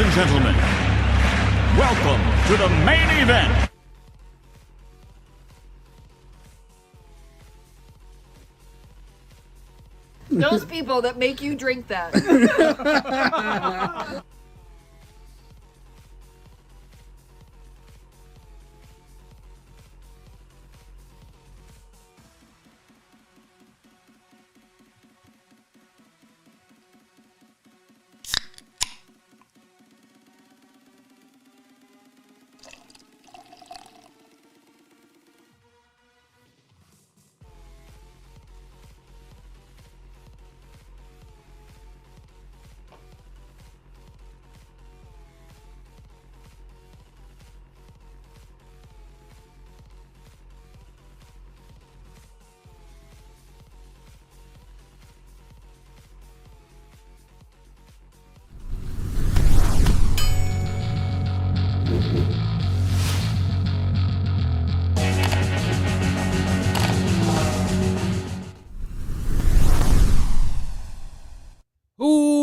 Ladies and gentlemen, welcome to the main event. Those people that make you drink that.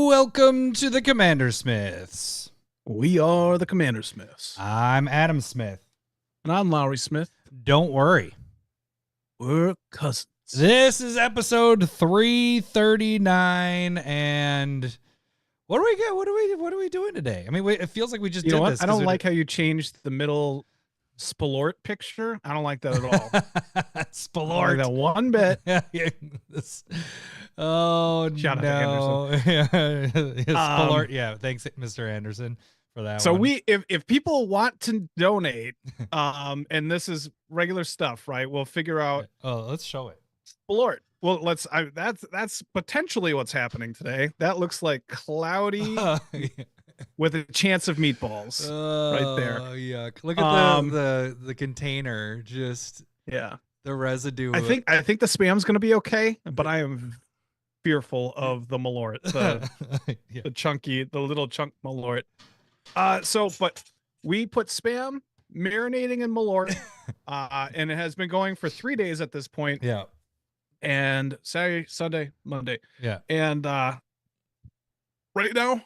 Welcome to the Commander Smiths. We are the Commander Smiths. I'm Adam Smith. And I'm Lowry Smith. Don't worry. We're cousins. This is episode 339, and what do we get? What are we doing today? I mean, it feels like we just did this. I don't like how you changed the middle SPALORT picture. I don't like that at all. SPALORT. Like that one bit. Oh, Shout no. out to Anderson. SPALORT. Yeah, thanks, Mr. Anderson, for that So one. if people want to donate, and this is regular stuff, right? We'll figure out. Oh, let's show it. SPALORT. Well, that's potentially what's happening today. That looks like cloudy with a chance of meatballs right there. Oh, yuck. Look at the container, just the residue. I think the spam's gonna be okay, but I am fearful of the Malort, the little chunk Malort. But we put spam marinating in Malort, and it has been going for 3 days at this point. Yeah. And Saturday, Sunday, Monday. Yeah. And right now,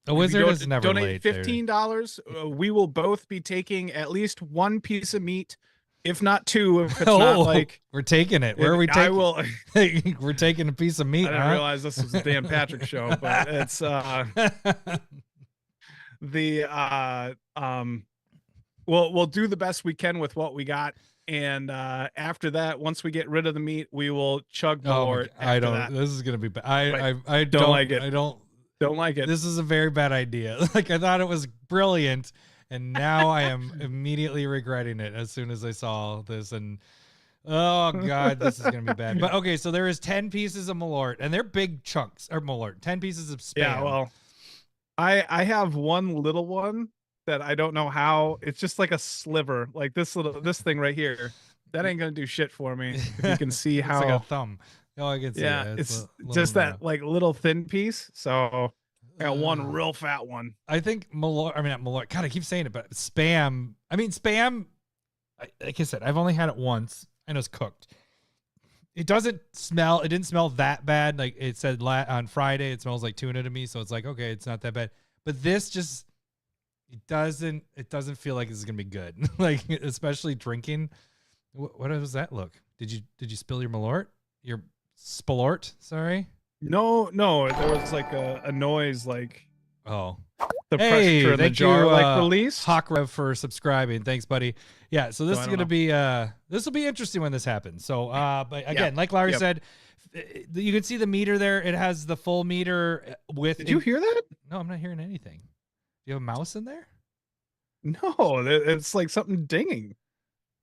a wizard is never donate late. $15. We will both be taking at least one piece of meat, if not two. If it's not like we're taking it. Where are we taking? I will. We're taking a piece of meat. I didn't realize this was a Dan Patrick show, but it's we'll do the best we can with what we got. And after that, once we get rid of the meat, we will chug Malort. I don't. This is gonna be bad. I don't like it. I don't like it. This is a very bad idea. Like, I thought it was brilliant, and now I am immediately regretting it as soon as I saw this. And oh god, this is gonna be bad. But okay, so there is 10 pieces of Malort, and they're big chunks. Or Malort, 10 pieces of spam. Yeah, well, I have one little one that I don't know how. It's just like a sliver, like this thing right here. That ain't gonna do shit for me. If you can see how it's like a thumb. Oh, I can see. Yeah, it's just that like little thin piece. So I got one real fat one. I think Malort. I mean, not Malort. God, I keep saying it, but spam. I mean, spam. Like I said, I've only had it once. I know it's cooked. It doesn't smell. It didn't smell that bad. Like it said on Friday, it smells like tuna to me. So it's like, okay, it's not that bad. But this just. It doesn't feel like this is gonna be good. Like, especially drinking. What does that look? Did you spill your Malort? Your SPALORT? Sorry. No. There was like a noise, like the pressure in the jar, like released. Hawk Rev for subscribing. Thanks, buddy. Yeah. So this is gonna be this will be interesting when this happens. So but again, like Larry said, you can see the meter there. It has the full meter with. Did you hear that? No, I'm not hearing anything. You have a mouse in there? No, it's like something dinging.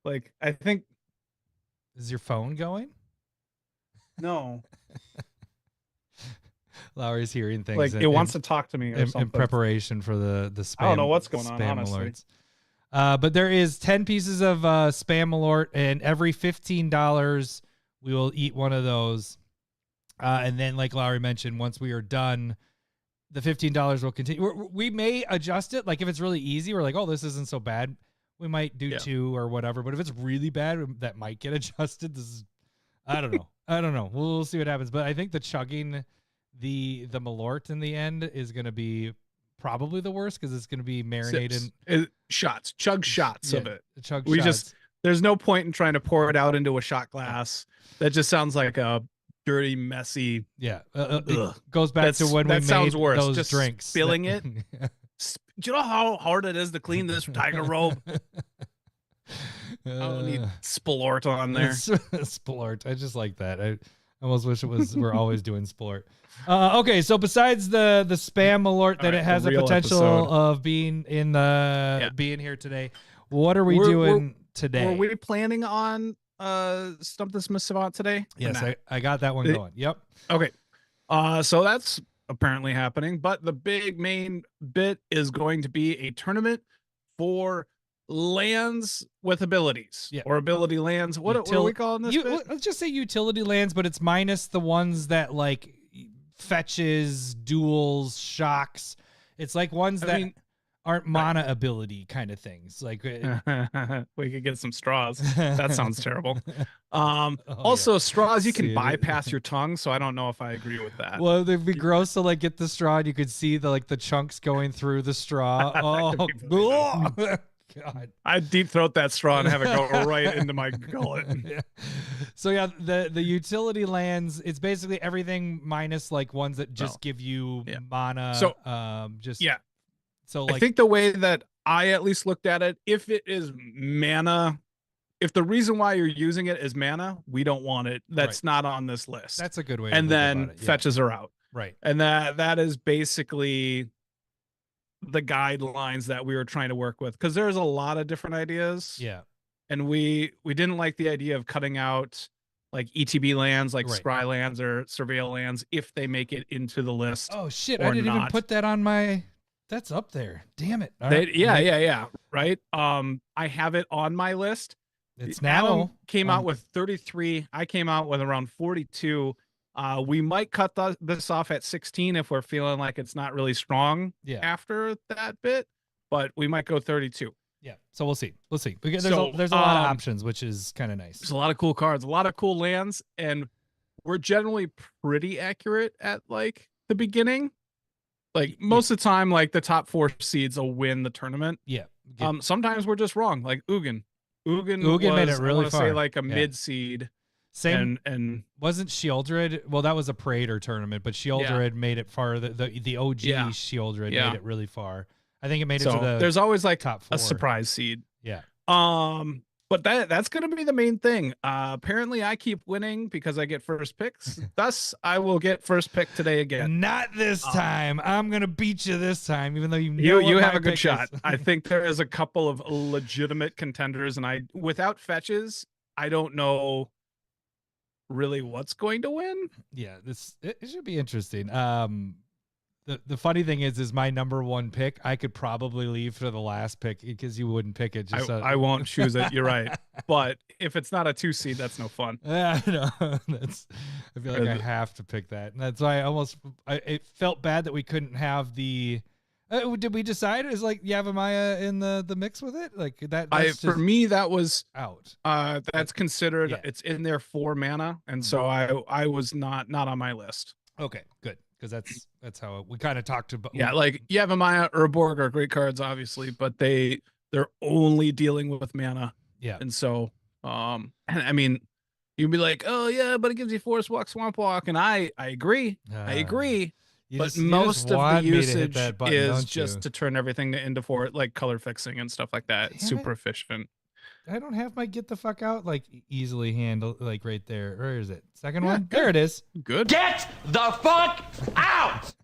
Like, I think. Is your phone going? No. Lowry's hearing things. Like it wants to talk to me or something. In preparation for the spam. I don't know what's going on, honestly. Alerts. But there is 10 pieces of spam Malort, and every $15 we will eat one of those. And then, like Lowry mentioned, once we are done, the $15 will continue. We may adjust it. Like if it's really easy, we're like, oh, this isn't so bad. We might do 2 or whatever. But if it's really bad, that might get adjusted. I don't know. We'll see what happens. But I think the chugging the Malort in the end is going to be probably the worst because it's going to be marinated. Shots, chug shots of it. Chug we shots. just there's no point in trying to pour it out into a shot glass. That just sounds like a dirty, messy. Yeah, it goes back to when we made those just drinks. Spilling it. Do you know how hard it is to clean this tiger robe? I don't need SPALORT on there. SPALORT. I just like that. I almost wish it was we're always doing SPALORT. Okay, so besides the spam Malort that it has a potential of being in the being here today, what are we doing today? Were we planning on Stump the Smith Savant today? Yes, I got that one going. Yep. Okay. So that's apparently happening, but the big main bit is going to be a tournament for lands with abilities or ability lands. What are we calling this? Let's just say utility lands, but it's minus the ones that like fetches, duels, shocks. It's like ones that aren't mana ability kind of things. Like we could get some straws. That sounds terrible. Also straws you can bypass your tongue, so I don't know if I agree with that. Well, it'd be gross to like get the straw and you could see the like the chunks going through the straw. God, I'd deep throat that straw and have it go right into my gullet. So yeah, the utility lands, it's basically everything minus like ones that just give you mana. So so like, I think the way that I at least looked at it, if it is mana, if the reason why you're using it is mana, we don't want it. That's not on this list. That's a good way. And then fetches are out. Right. And that is basically the guidelines that we were trying to work with, because there's a lot of different ideas. Yeah. And we didn't like the idea of cutting out like ETB lands, like Scry lands or Surveil lands, if they make it into the list. Oh shit! I didn't even put that on my. That's up there. Damn it! Yeah. Right. I have it on my list. It's now Adam came out with 33. I came out with around 42. We might cut this off at 16 if we're feeling like it's not really strong after that bit, but we might go 32. Yeah. So we'll see. Because there's a lot of options, which is kind of nice. There's a lot of cool cards, a lot of cool lands, and we're generally pretty accurate at like the beginning. Like most of the time, like the top 4 seeds will win the tournament. Yeah. Sometimes we're just wrong. Like Ugin made it really far. Say like a mid seed. Same and wasn't Shieldred? Well, that was a Praetor tournament, but Shieldred made it far. The OG Shieldred made it really far. I think it made it to the. There's always like top 4. A surprise seed. Yeah. But that's going to be the main thing. Apparently, I keep winning because I get first picks. Thus, I will get first pick today again. Not this time. I'm going to beat you this time, even though you have a good shot. I think there is a couple of legitimate contenders, and without fetches, I don't know really what's going to win. Yeah, it should be interesting. The funny thing is my number 1 pick I could probably leave for the last pick because you wouldn't pick it. I won't choose it. You're right. But if it's not a 2 seed, that's no fun. Yeah, no, I feel like I have to pick that, and that's why it felt bad that we couldn't have the. Did we decide is like Yavimaya in the mix with it? Like that? For me, that was out. That's considered. It's in there for mana, and so I was not on my list. Okay, good, because that's how we kind of talked about. Yeah, like Yavimaya, Urborg are great cards, obviously, but they're only dealing with mana. Yeah, and so and I mean, you'd be like, oh yeah, but it gives you Forest Walk, Swamp Walk, and I agree. I agree. But most of the usage is just to turn everything into like color fixing and stuff like that. It's super efficient. I don't have my get the fuck out like easily handle like right there. Where is it? Second one? Good. There it is. Good. Get the fuck out.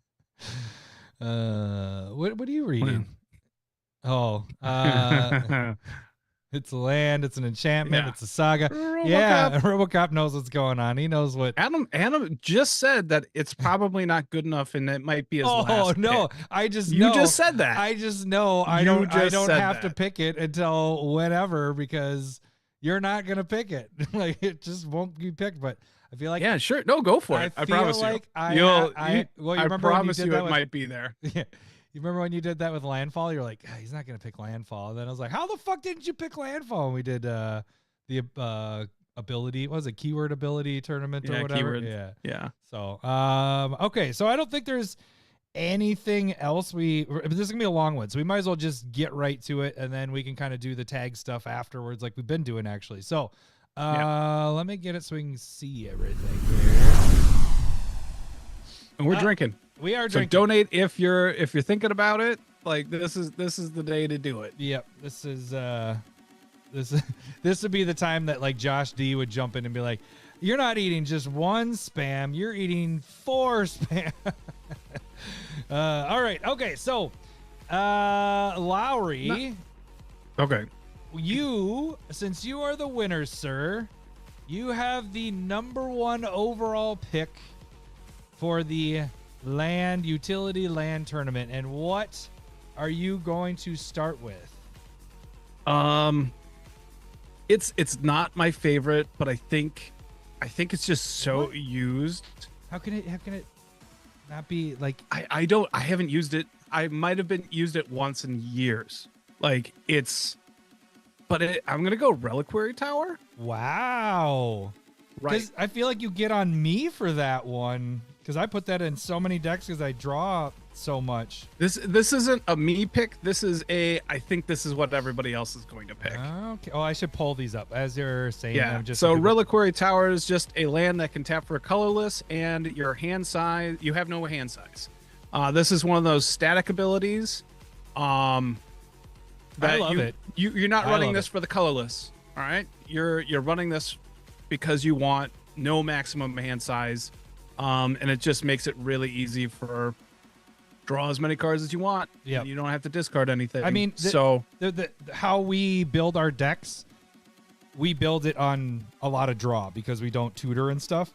What are you reading? Oh, it's a land, it's an enchantment, it's a saga. RoboCop knows what's going on. He knows what Adam just said, that it's probably not good enough and it might be his last pick. I just know. You just said that. I just know I don't have to pick it until whenever, because you're not gonna pick it. Like it just won't be picked. But I feel like sure. No, go for it. I promise like you. I promise you it might be there. Yeah. You remember when you did that with Landfall? You're like, he's not going to pick Landfall. And then I was like, how the fuck didn't you pick Landfall? And we did the ability, what was it, keyword ability tournament or whatever? Keyword. Yeah. So, okay. So I don't think there's anything else this is gonna be a long one, so we might as well just get right to it, and then we can kind of do the tag stuff afterwards like we've been doing actually. So let me get it so we can see everything here. And we're drinking. We are So drinking. donate if you're thinking about it. Like this is the day to do it. Yep, this would be the time that like Josh D would jump in and be like, "You're not eating just one spam, you're eating 4 spam." All right, okay, so Lowry, Okay. since you are the winner, sir, you have the #1 overall pick for the utility land tournament, and what are you going to start with? It's not my favorite, but I think it's just so used. How can it not be like? I haven't used it. I might have used it once in years. Like I'm gonna go Reliquary Tower. Wow. Right. Because I feel like you get on me for that one, because I put that in so many decks because I draw so much. This isn't a me pick. This is I think this is what everybody else is going to pick. Okay. Oh, I should pull these up as you're saying. Yeah. Them So Reliquary Tower is just a land that can tap for a colorless, and your hand size. You have no hand size. This is one of those static abilities. I love it. You're not I running love this for the colorless. All right. You're running this because you want no maximum hand size, and it just makes it really easy for draw as many cards as you want. Yeah. You don't have to discard anything. I mean, so how we build our decks, we build it on a lot of draw because we don't tutor and stuff.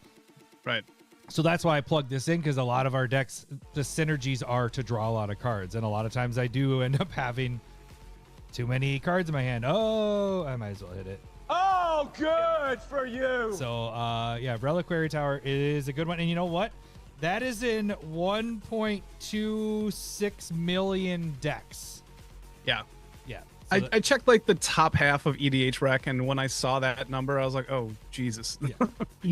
right. So that's why I plugged this in, because a lot of our decks, the synergies are to draw a lot of cards, and a lot of times I do end up having too many cards in my hand. Oh, I might as well hit it. Oh, good for you. So, yeah, Reliquary Tower is a good one. And you know what? That is in 1.26 million decks. Yeah. Yeah. So I checked like the top half of EDH Rec, and when I saw that number, I was like, "Oh Jesus!" Yeah.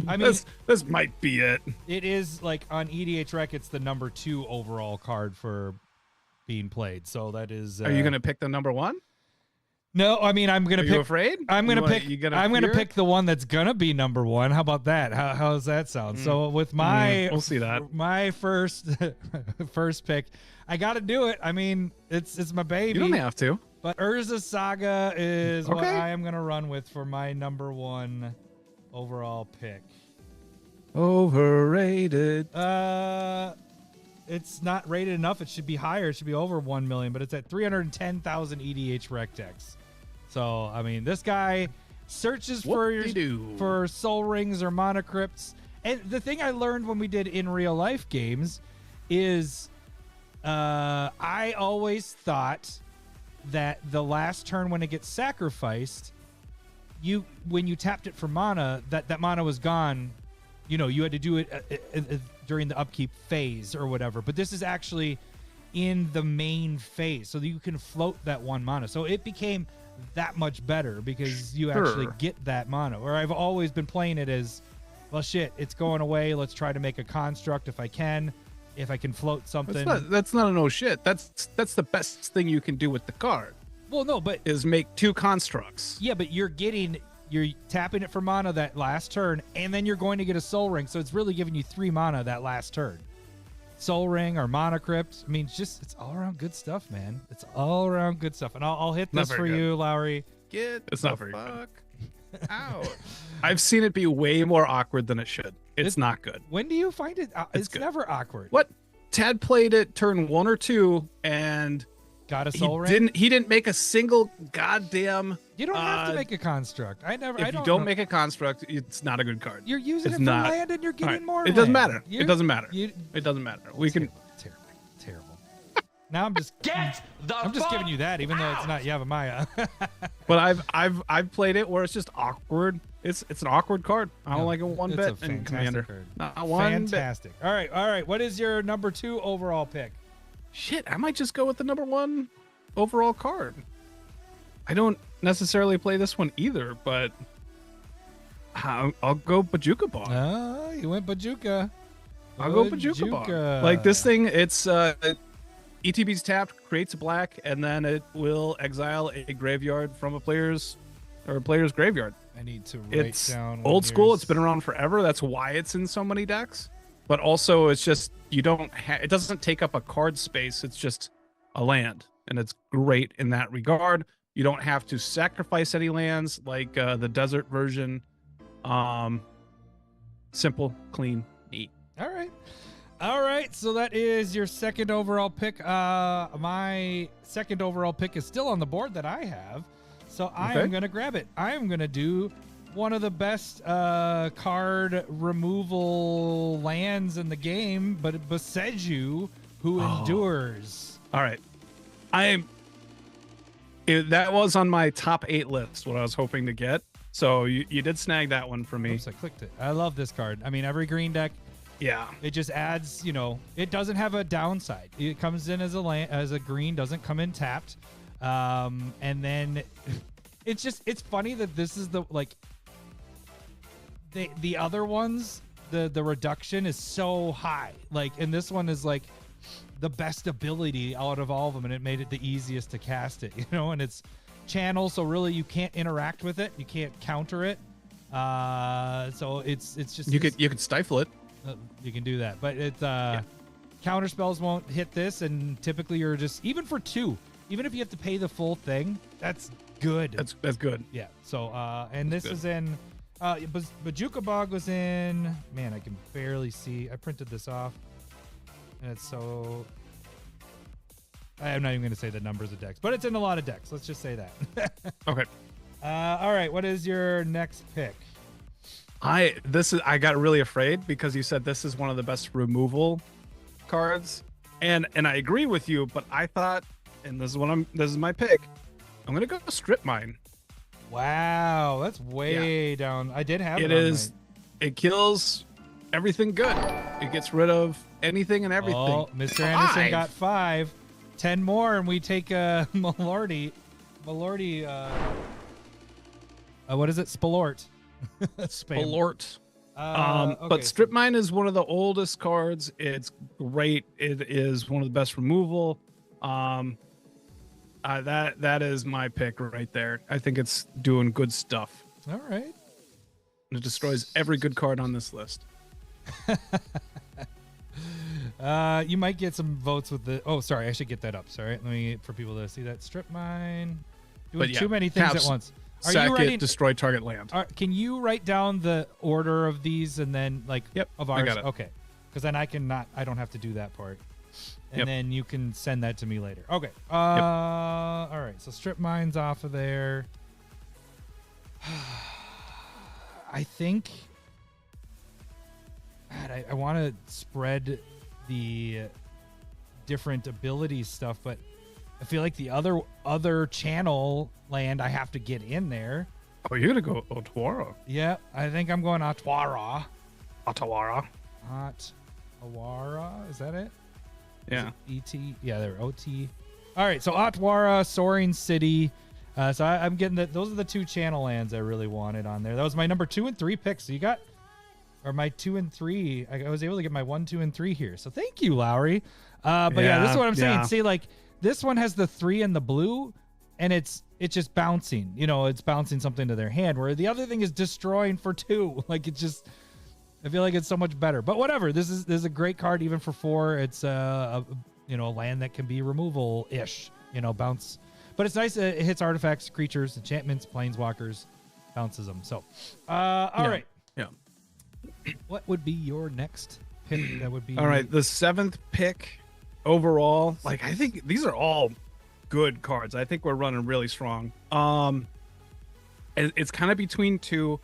I mean, this might be it. it is like on EDH Rec, it's the #2 overall card for being played. So that is. Are you gonna pick the #1? No, I mean I'm gonna Are pick. you afraid? I'm gonna pick. I'm gonna fear? pick the one that's gonna be #1. How about that? How does that sound? So with my, we'll see that. My first pick, I got to do it. I mean, it's my baby. You don't have to. But Urza Saga is what Okay. I am gonna run with for my #1 overall pick. Overrated. It's not rated enough. It should be higher. It should be over 1 million, but it's at 310,000 EDH Rec decks. So I mean, this guy searches for soul rings or mana crypts. And the thing I learned when we did in real life games is, I always thought that the last turn when it gets sacrificed, when you tapped it for mana, that mana was gone. You know, you had to do it during the upkeep phase or whatever. But this is actually in the main phase, so that you can float that 1 mana. So it became that much better because you actually get that mana. Where I've always been playing it as, well, shit, it's going away. Let's try to make a construct if I can float something. That's not a no shit. That's the best thing you can do with the card. Well, no, but is make 2 constructs. Yeah, but you're tapping it for mana that last turn, and then you're going to get a soul ring. So it's really giving you 3 mana that last turn. Soul ring or mana crypt. I mean, it's all around good stuff, man. It's all around good stuff. And I'll hit this for you, Lowry. It's not very good. Out. I've seen it be way more awkward than it should. It's not good. When do you find it? It's good. never awkward. What? Tad played it turn 1 or 2 and got a soul ring. He didn't make a single goddamn. You don't have to make a construct. If you don't make a construct, it's not a good card. You're using it for land and you're getting more. It doesn't matter. It doesn't matter. It doesn't matter. We can. Terrible. Now I'm just giving you that, even though it's not Yavimaya. But I've played it where it's just awkward. It's an awkward card. I don't like it one bit. And Commander, card. Not one fantastic. All right. What is your #2 overall pick? Shit, I might just go with the #1 overall card. I don't necessarily play this one either, but I'll go Bajuka Bog. Oh, you went Bajuka. I'll go Bojuka Bog. Like this thing, it's ETB's tapped, creates a black, and then it will exile a graveyard from a player's graveyard. I need to write It's down. old school. It's been around forever. That's why it's in so many decks. But also, it's just it doesn't take up a card space. It's just a land, and it's great in that regard. You don't have to sacrifice any lands like the desert version. Simple, clean, neat. All right. So that is your second overall pick. My second overall pick is still on the board that I have. So I am going to grab it. I am going to do one of the best card removal lands in the game, but Boseiju, who endures. All right. That was on my top 8 list, what I was hoping to get. So you did snag that one for me. Oops, I clicked it. I love this card. I mean, every green deck, it just adds, it doesn't have a downside. It comes in as a green, doesn't come in tapped. And then it's funny that this is the other ones, the reduction is so high. And this one is the best ability out of all of them, and it made it the easiest to cast it, and it's channel, so really you can't interact with it, you can't counter it, so it's just you could stifle it. You can do that, but it's counter spells won't hit this, and typically you're just, even for 2, even if you have to pay the full thing, that's good. That's good. Yeah. So and this is in Bojuka Bog was in, man, I can barely see, I printed this off. And it's so, I'm not even going to say the numbers of decks, but it's in a lot of decks. Let's just say that. Okay. All right. What is your next pick? I got really afraid because you said this is one of the best removal cards, and I agree with you. But I thought, and this is my pick. I'm gonna go Strip Mine. Wow, that's way down. I did have it. It kills everything good. It gets rid of anything and everything. Oh, Mr. Anderson got 5. 10 more, and we take Malort. What is it? SPALORT. SPALORT. But Strip Mine is one of the oldest cards. It's great. It is one of the best removal. That is my pick right there. I think it's doing good stuff. All right. It destroys every good card on this list. You might get some votes with the. Oh, sorry, I should get that up. Sorry, let me for people to see that. Strip Mine. Doing too many things at once. Sack it, destroy target land. Can you write down the order of these and then of ours? I got it. Okay, because then I don't have to do that part, and then you can send that to me later. Okay. All right. So Strip Mine's off of there. I think. God, I want to spread the different ability stuff, but I feel like the other channel land I have to get in there. Oh, you're gonna go Otawara? Yeah, I think I'm going Otawara. Otawara. Otawara, is that it? Yeah. E-T? Yeah, they're O-T. All right, so Otawara, Soaring City. So I'm getting those are the 2 channel lands I really wanted on there. That was my number 2 and 3 picks. So you got, or my 2 and 3. I was able to get my 1, 2, and 3 here. So thank you, Lowry. But yeah, this is what I'm saying. See, this one has the 3 in the blue, and it's just bouncing. It's bouncing something to their hand, where the other thing is destroying for 2. It just, I feel like it's so much better. But whatever. This is a great card even for 4. It's a land that can be removal ish. Bounce. But it's nice. It hits artifacts, creatures, enchantments, planeswalkers, bounces them. So, all right. Yeah. What would be your next pick? That would be all right. The 7th pick overall. I think these are all good cards. I think we're running really strong. It's kind of between 2.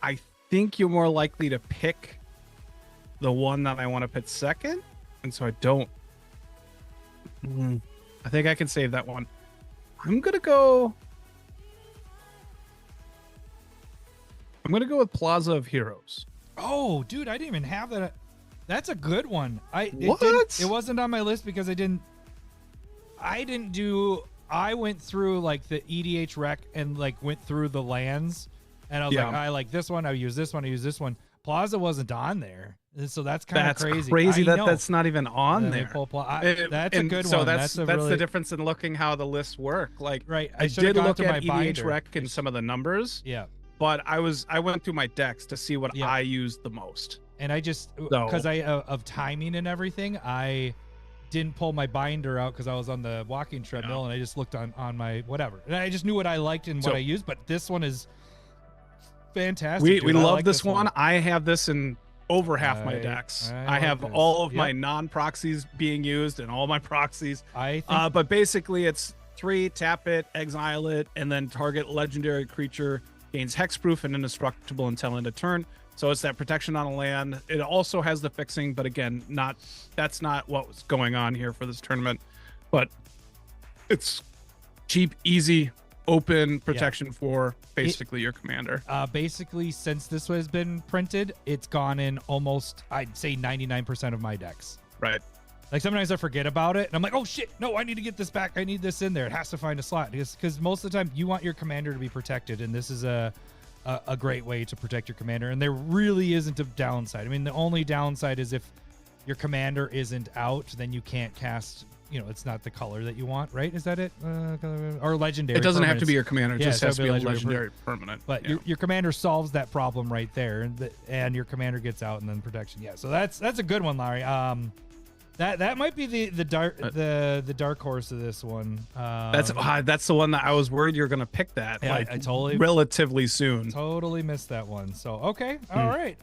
I think you're more likely to pick the one that I want to put second, and so I don't. I think I can save that one. I'm gonna go with Plaza of Heroes. Oh, dude, I didn't even have that. That's a good one. It wasn't on my list because I went through the EDH rec and went through the lands, and I was I like this one. I use this one. I use this one. Plaza wasn't on there. So that's kind of crazy. Crazy I that know. that's not even on there. That's a good so one. that's really... the difference in looking how the lists work. Like, right. I did look at my EDH Rec and some of the numbers. Yeah. But I went through my decks to see what I used the most. And I just, because of timing and everything, I didn't pull my binder out because I was on the walking treadmill, and I just looked on my whatever. And I just knew what I liked and what I used. But this one is fantastic. We love this one. I have this in over half my decks. I have all of my non-proxies being used and all my proxies. But basically it's 3, tap it, exile it, and then target legendary creature gains hexproof and indestructible until end of turn. So it's that protection on a land. It also has the fixing, but again, that's not what was going on here for this tournament. But it's cheap, easy, open protection for basically your commander. Basically, since this has been printed, it's gone in almost, I'd say 99% of my decks. Right. Like sometimes I forget about it and I'm like, oh shit, no, I need to get this back. I need this in there. It has to find a slot because most of the time you want your commander to be protected, and this is a great way to protect your commander. And there really isn't a downside. I mean, the only downside is if your commander isn't out, then you can't cast, it's not the color that you want, right? Is that it? Or legendary. It doesn't have to be your commander. It just has to be a legendary permanent. But your commander solves that problem right there, and your commander gets out and then protection. Yeah, so that's a good one, Larry. That might be the dark horse of this one. That's the one that I was worried you're gonna pick that. Yeah, I totally relatively soon. Totally missed that one. So okay, all right.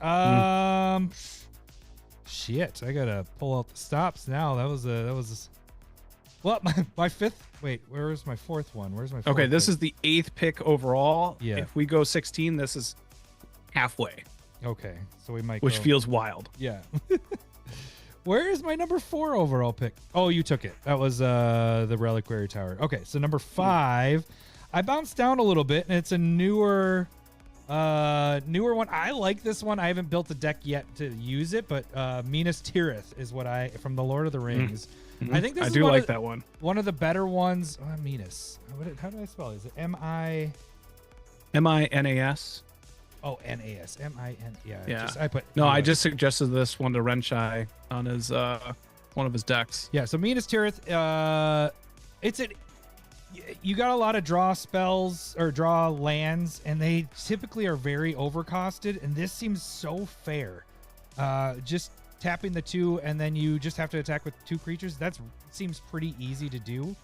Shit, I gotta pull out the stops now. That was well, my fifth. Wait, where's my fourth one? Where's my fourth okay? This pick? is the 8th pick overall. Yeah. If we go 16, this is halfway. Okay, so we might. Which feels wild. Yeah. Where is my number 4 overall pick? Oh, you took it. That was the Reliquary Tower. Okay, so number 5. I bounced down a little bit, and it's a newer one. I like this one. I haven't built the deck yet to use it, but Minas Tirith is what from the Lord of the Rings. I think this I do like that one. One of the better ones. Minas. How do I spell it? Is it M-I... M-I-N-A-S? Oh, N-A-S. M-I-N... Yeah. I I just suggested this one to Renshai on his one of his decks. Yeah, so Minas Tirith, you got a lot of draw spells or draw lands, and they typically are very overcosted, and this seems so fair. Just tapping the 2, and then you just have to attack with 2 creatures. That seems pretty easy to do.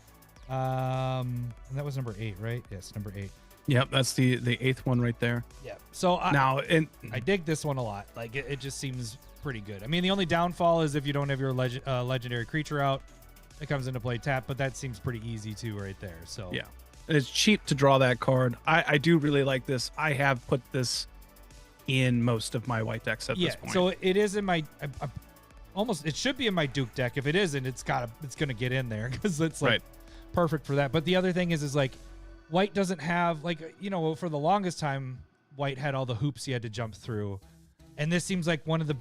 And that was number 8, right? Yes, number 8. Yep, that's the 8th one right there. Yeah. So I dig this one a lot. Like it just seems pretty good. I mean, the only downfall is if you don't have your legendary creature out, it comes into play tap, but that seems pretty easy too right there. So yeah, it's cheap to draw that card. I do really like this. I have put this in most of my white decks at this point. So it is in my almost. It should be in my Duke deck. If it isn't, it's gonna get in there because it's like perfect for that. But the other thing is like. White doesn't have, for the longest time, White had all the hoops he had to jump through. And this seems like one of the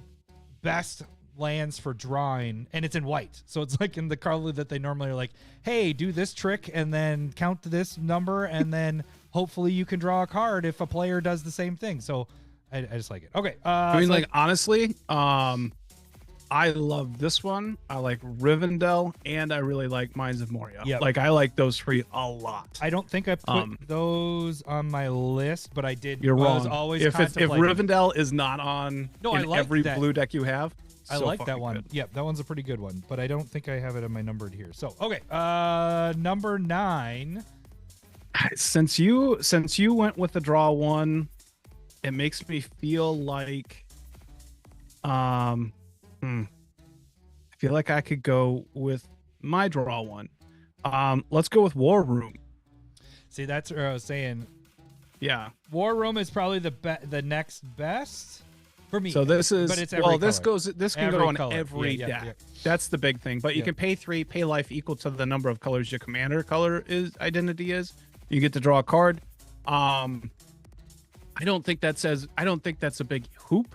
best lands for drawing, and it's in White. So it's like in the card that they normally are like, hey, do this trick and then count this number, and then hopefully you can draw a card if a player does the same thing. So I just like it. Okay. Honestly, I love this one. I like Rivendell, and I really like Mines of Moria. Yeah, I like those 3 a lot. I don't think I put those on my list, but I did. You're wrong. I was always if Rivendell is not on every blue deck you have, I like that one. Yep, that one's a pretty good one, but I don't think I have it on my numbered here. So okay, number 9. Since you went with the draw one, it makes me feel like I feel like I could go with my draw one. Let's go with War Room. See, that's what I was saying. Yeah, War Room is probably the next best for me. So this is, but it's every this can go on every deck. Yeah. That's the big thing. But you can pay 3, pay life equal to the number of colors your commander color identity is. You get to draw a card. I don't think that's a big hoop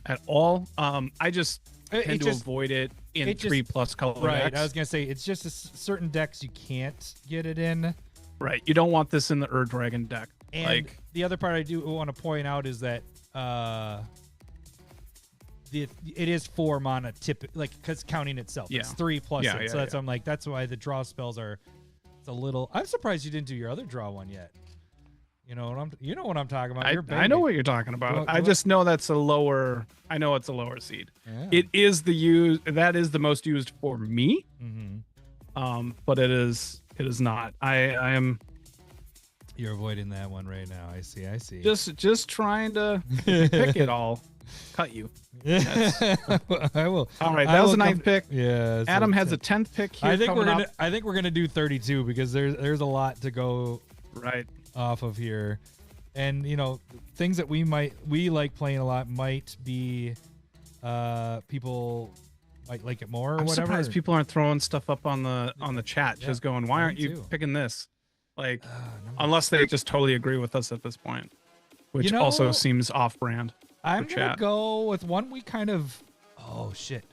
at all. I just tend to avoid it in 3+ color decks. I was gonna say it's just certain decks you can't get it in. Right. You don't want this in the Dragon deck. And the other part I do want to point out is that it is 4 mana like because counting itself. Yeah. It's 3 plus Yeah, it. yeah, So that's yeah. why I'm like, that's why the draw spells are it's a little. I'm surprised you didn't do your other draw one yet. You know what I'm talking about. I know what you're talking about. I just know that's a lower. I know it's a lower seed. Yeah. It is that is the most used for me. But it is not. I am You're avoiding that one right now. I see. just trying to pick it all. Cut you. I will. All right, that was a 9th pick. Yeah. So Adam has a 10th pick here. I think coming we're gonna do 32 because there's a lot to go right off of here, and things that we like playing a lot might be people might like it more or I'm whatever. surprised people aren't throwing stuff up on the chat, just going, why aren't you picking this? Like, unless they just totally agree with us at this point, which also seems off-brand. I'm gonna go with one we kind of. Oh shit!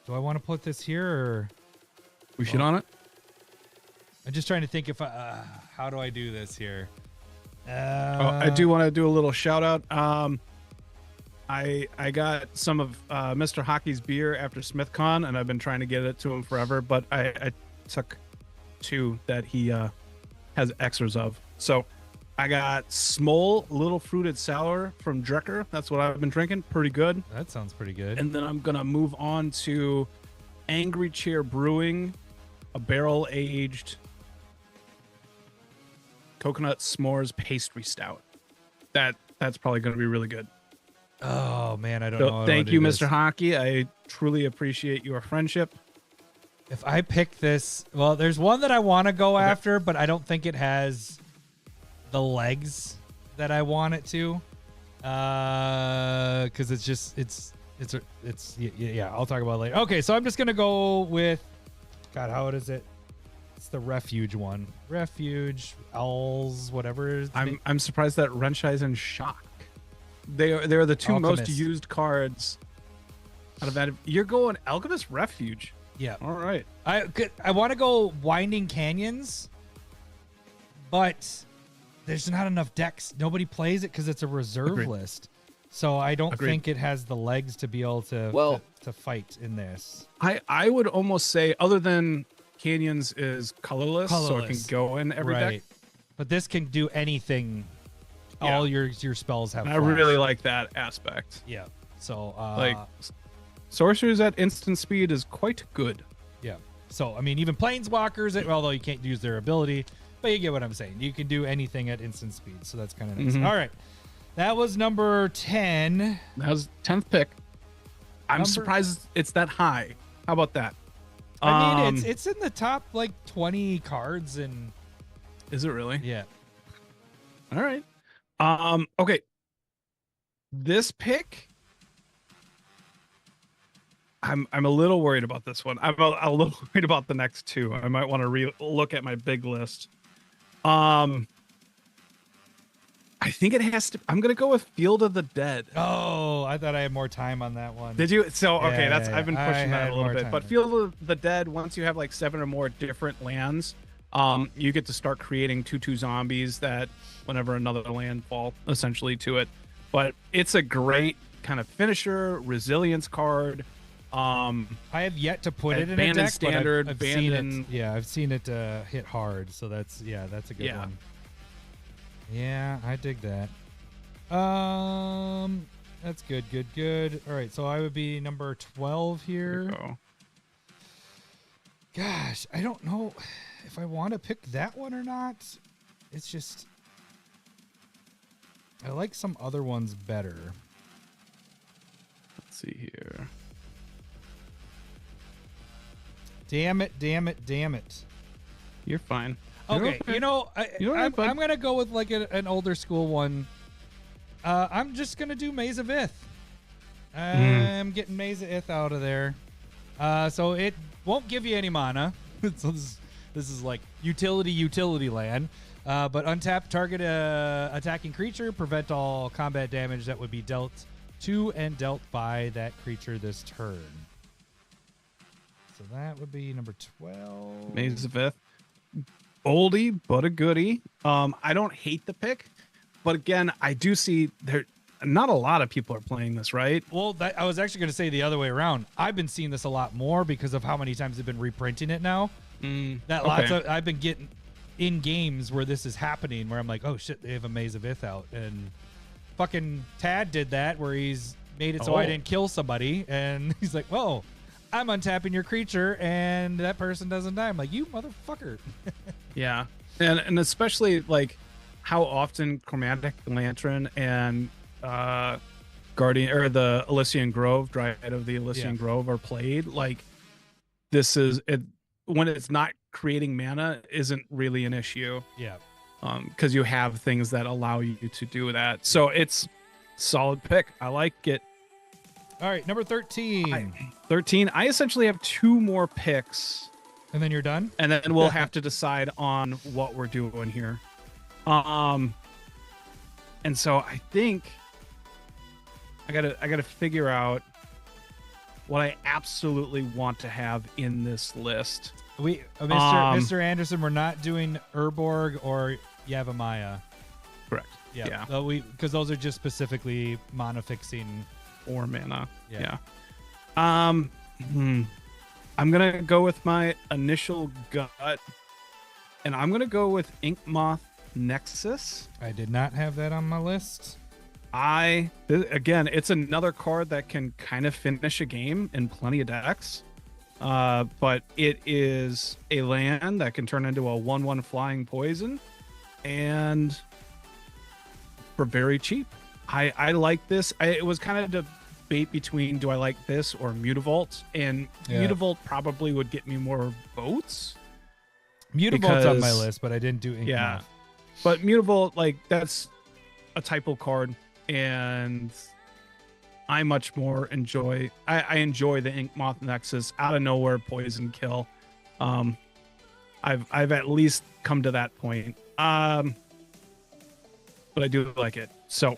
Do I want to put this here or? We should on it. I'm just trying to think if how do I do this here? I do want to do a little shout out. I got some of Mr. Hockey's beer after SmithCon, and I've been trying to get it to him forever, but I took 2 that he has extras of. So I got Smol Little Fruited Sour from Drecker. That's what I've been drinking. Pretty good. That sounds pretty good. And then I'm gonna move on to Angry Chair Brewing, a barrel-aged coconut s'mores pastry stout. That's probably gonna be really good. Oh man, I don't know. Thank you, Mr. Hockey. I truly appreciate your friendship. If I pick this, well, there's one that I want to go after, but I don't think it has the legs that I want it to. Because yeah. I'll talk about it later. Okay, so I'm just gonna go with. God, how is it? It's the Refuge one. Refuge, Owls, whatever. I'm surprised that Wrencheyes and Shock. They're the 2 most Alchemist. used cards out of that. You're going Alchemist Refuge. Yeah. All right. I want to go Winding Canyons, but there's not enough decks. Nobody plays it because it's a reserve Agreed. list. So I don't Agreed. think it has the legs to be able to to fight in this. I would almost say, other than Canyons is colorless, so it can go in every deck. But this can do anything. Yeah. All your spells have. And I flash. really like that aspect. Yeah. So Like, sorcerers at instant speed is quite good. yeah. So I mean, even planeswalkers, although you can't use their ability, but you get what I'm saying. You can do anything at instant speed, so that's kind of nice. Mhm. All right, that was number 10. That was 10th pick. I'm surprised it's that high. How about that? I mean, it's in the top like 20 cards, and Is it really? yeah. All right. Okay. This pick, I'm a little worried about this one. I'm a little worried about the next 2. I might want to look at my big list. I think it has to. I'm gonna go with Field of the Dead. Oh, I thought I had more time on that one. Did you? So okay, Yeah, I've been I pushing that had a little more bit. time But on it. Field of the Dead, once you have like 7 or more different lands, you get to start creating 2/2 zombies that whenever another land fall essentially to it. But it's a great kind of finisher, resilience card. I have yet to put it in a Abandoned deck, standard, but I've seen abandoned- it. Yeah, I've seen it hit hard. So that's a good one. Yeah, I dig that. That's good. All right, so I would be number 12 There you here. go. Gosh, I don't know if I want to pick that one or not. It's just I like some other ones better. Let's see here. Damn it. You're fine. Okay, You're I'm bud. gonna go with like an older school one. I'm just gonna do Maze of Ith. I'm getting Maze of Ith out of there. So it won't give you any mana. So this is like utility land. But untap target attacking creature, prevent all combat damage that would be dealt to and dealt by that creature this turn. So that would be number 12. Maze of Ith. Oldie, but a goodie. I don't hate the pick, but again, I do see not a lot of people are playing this, right? Well, I was actually going to say the other way around. I've been seeing this a lot more because of how many times they've been reprinting it now. I've been getting in games where this is happening, where I'm like, oh shit, they have a Maze of Ith out, and fucking Tad did that, where he's made it so I didn't kill somebody, and he's like, whoa, I'm untapping your creature, and that person doesn't die. I'm like, you motherfucker. Yeah, and especially like how often Chromatic Lantern and Guardian or the Elysian Grove, Dryad of the Elysian Grove are played. Like this is it when it's not creating mana isn't really an issue. Yeah. Because you have things that allow you to do that. So it's solid pick. I like it. All right, number 13. 13. I essentially have 2 more picks. And then you're done? And then we'll have to decide on what we're doing here. And so I think I gotta figure out what I absolutely want to have in this list. Mr. Anderson, we're not doing Urborg or Yavimaya. Correct. Yeah. Because those are just specifically mana fixing 4 mana. Yeah. I'm gonna go with my initial gut, and I'm gonna go with Inkmoth Nexus. I did not have that on my list. Again, it's another card that can kind of finish a game in plenty of decks. But it is a land that can turn into a 1/1 flying poison, and for very cheap. I like this. It was kind of debate between do I like this or Mutavault, and Mutavault probably would get me more votes. Mutavault's on my list, but I didn't do Inkmoth. Yeah, but Mutavault, like, that's a typo card, and I much more enjoy I enjoy the Inkmoth Nexus out of nowhere poison kill. I've at least come to that point. But I do like it. So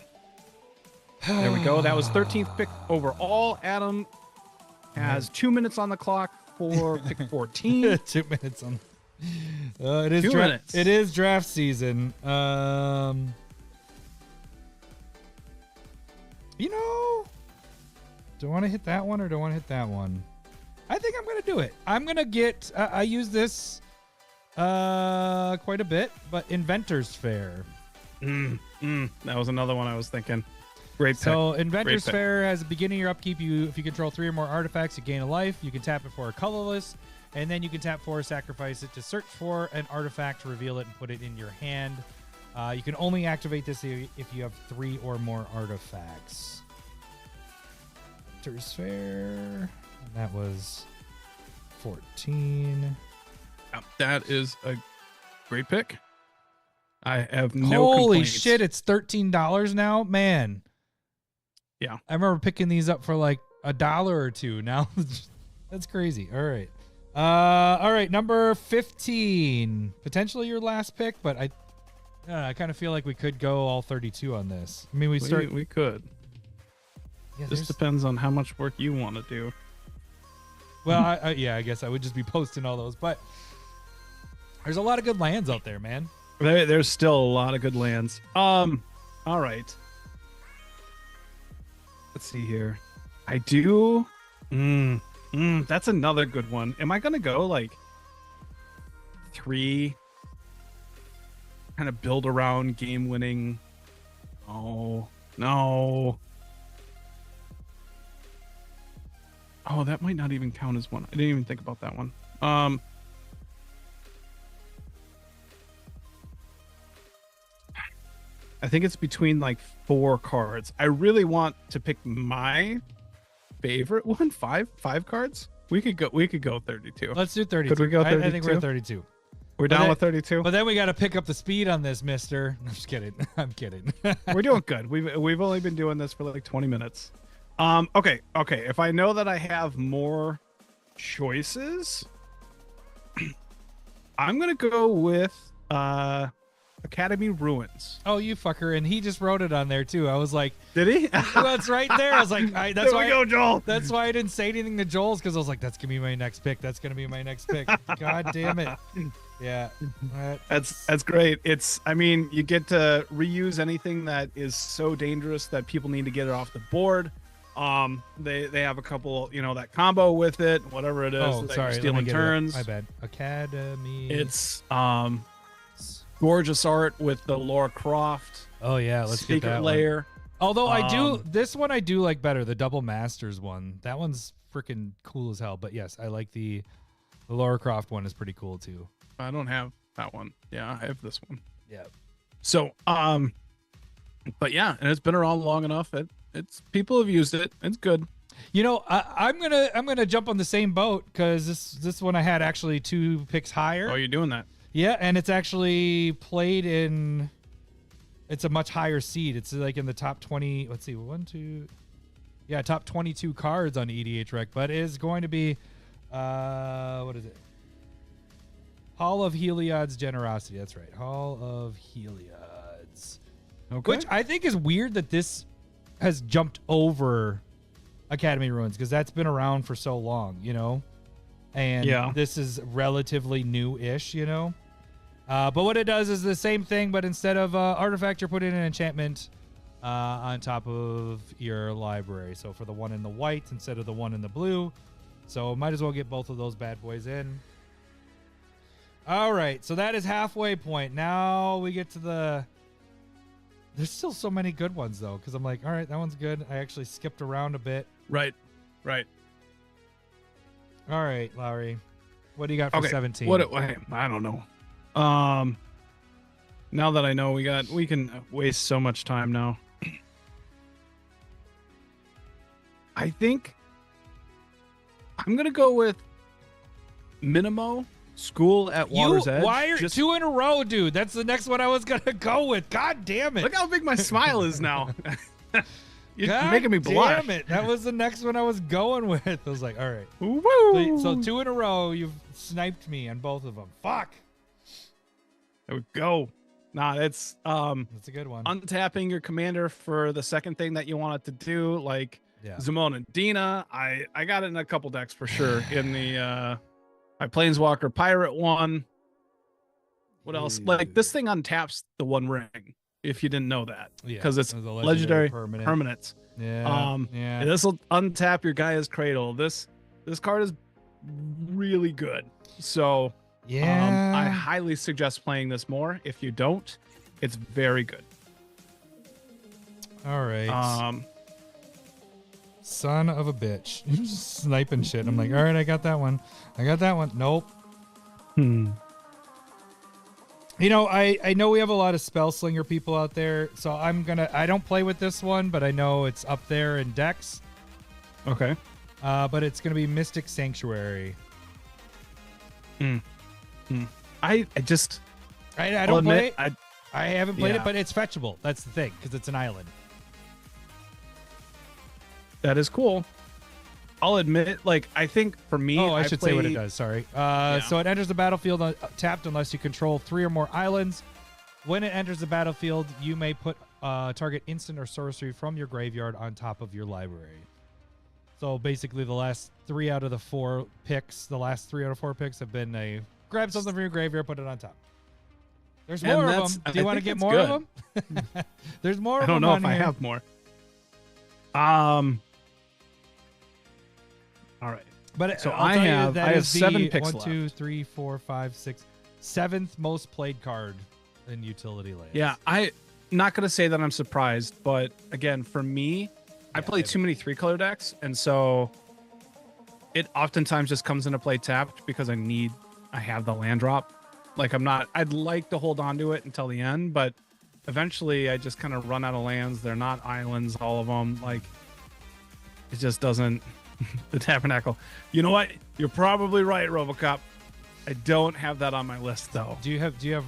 there we go. That was 13th pick overall. Adam has 2 minutes on the clock for pick 14. 2 minutes on. It is 2 minutes. It is draft season. You know, do I want to hit that one or do I want to hit that one? I think I'm going to do it. I'm going to get, I use this quite a bit, but Inventor's Fair. That was another one I was thinking. Great pick. So Inventor's Fair has a beginning of your upkeep. If you control 3 or more artifacts, you gain a life. You can tap it for a colorless, and then you can tap 4, sacrifice it to search for an artifact, reveal it, and put it in your hand. You can only activate this if you have 3 or more artifacts. Inventor's Fair. That was 14. That is a great pick. I have no Holy complaints. shit, it's $13 now? Man. Yeah. I remember picking these up for like $1 or $2. Now that's crazy. All right. All right, number 15. Potentially your last pick, but I kind of feel like we could go all 32 on this. I mean, we could. Yeah, This depends on how much work you want to do. Well, I guess I would just be posting all those, but there's a lot of good lands out there, man. There's still a lot of good lands. All right. Let's see here. I do. That's another good one. Am I gonna go like 3? Kind of build around game winning. Oh no. Oh, that might not even count as one. I didn't even think about that one. I think it's between like 4 cards. I really want to pick my favorite one. 5 cards. We could go 32. Let's do 32. Could we go 32? I think we're 32. We're down with 32. But then we got to pick up the speed on this, mister. I'm just kidding. I'm kidding. We're doing good. We've only been doing this for like 20 minutes. Okay. If I know that I have more choices, I'm gonna go with Academy Ruins. Oh, you fucker! And he just wrote it on there too. I was like, did he? Well, it's right there. I was like, that's there why. We go, Joel. That's why I didn't say anything to Joel's, because I was like, that's gonna be my next pick. That's gonna be my next pick. God damn it! Yeah. That's great. I mean, you get to reuse anything that is so dangerous that people need to get it off the board. They have a couple, that combo with it, whatever it is. Oh, that sorry. you're stealing turns. My bad. Academy. It's gorgeous art with the Lara Croft. Oh yeah, let's get that layer. One. Although this one I do like better, the Double Masters one. That one's freaking cool as hell. But yes, I like the Lara Croft one is pretty cool too. I don't have that one. Yeah, I have this one. Yeah. So, but yeah, and it's been around long enough. It's people have used it. It's good. I'm gonna jump on the same boat because this one I had actually 2 picks higher. Oh, you're doing that? Yeah, and it's actually played in. It's a much higher seed. It's like in the top 20. Let's see, 1, 2. Yeah, top 22 cards on EDH Rec, but it is going to be, what is it? Hall of Heliod's Generosity. That's right, Hall of Heliod's. Okay. Which I think is weird that this has jumped over Academy Ruins because that's been around for so long, and this is relatively new-ish, but what it does is the same thing, but instead of artifact, you're putting an enchantment on top of your library. So for the one in the white instead of the one in the blue. So might as well get both of those bad boys in. All right, so that is halfway point. Now we get to there's still so many good ones though, because I'm like, all right, that one's good. I actually skipped around a bit. Right. All right, Lowry, what do you got for 17? I don't know. Now that I know, we can waste so much time now. I think I'm gonna go with Minimo School at Water's Edge. Why are 2 in a row, dude? That's the next one I was gonna go with. God damn it! Look how big my smile is now. You're making me God blush. damn it! That was the next one I was going with. I was like, all right. Woo! So 2 in a row, you've sniped me on both of them. Fuck. There we go. Nah, that's a good one. Untapping your commander for the second thing that you want it to do, like Zamon and Dina. I got it in a couple decks for sure. In the my Planeswalker Pirate one. What else? Like this thing untaps the One Ring. If you didn't know that, because it's legendary permanence. Yeah. This will untap your Gaia's Cradle. This card is really good. So. Yeah, I highly suggest playing this more. If you don't, it's very good. All right. Son of a bitch. You're just sniping shit. I'm like, all right, I got that one. Nope. I know we have a lot of Spellslinger people out there, so I don't play with this one, but I know it's up there in decks. Okay. But it's gonna be Mystic Sanctuary. I don't play it. I haven't played it, but it's fetchable. That's the thing, because it's an island. That is cool. I'll admit, I think for me, I should say what it does. Sorry. So it enters the battlefield tapped unless you control 3 or more islands. When it enters the battlefield, you may put target instant or sorcery from your graveyard on top of your library. So basically, the last 3 out of the 4 picks have been grab something from your graveyard, put it on top. There's more of them. Do you want to get more of them? There's more of them. I don't know if I have more. All right. But so I have 7 picks left. 1, 2, 3, 4, 5, 6, 7th most played card in utility lands. Yeah, I'm not gonna say that I'm surprised, but again, for me, I play too many 3-color decks, and so it oftentimes just comes into play tapped because I have the land drop. I'd like to hold on to it until the end, but eventually I just kind of run out of lands. They're not islands, all of them. It just doesn't. The Tabernacle. You know what? You're probably right, RoboCop. I don't have that on my list though. Do you have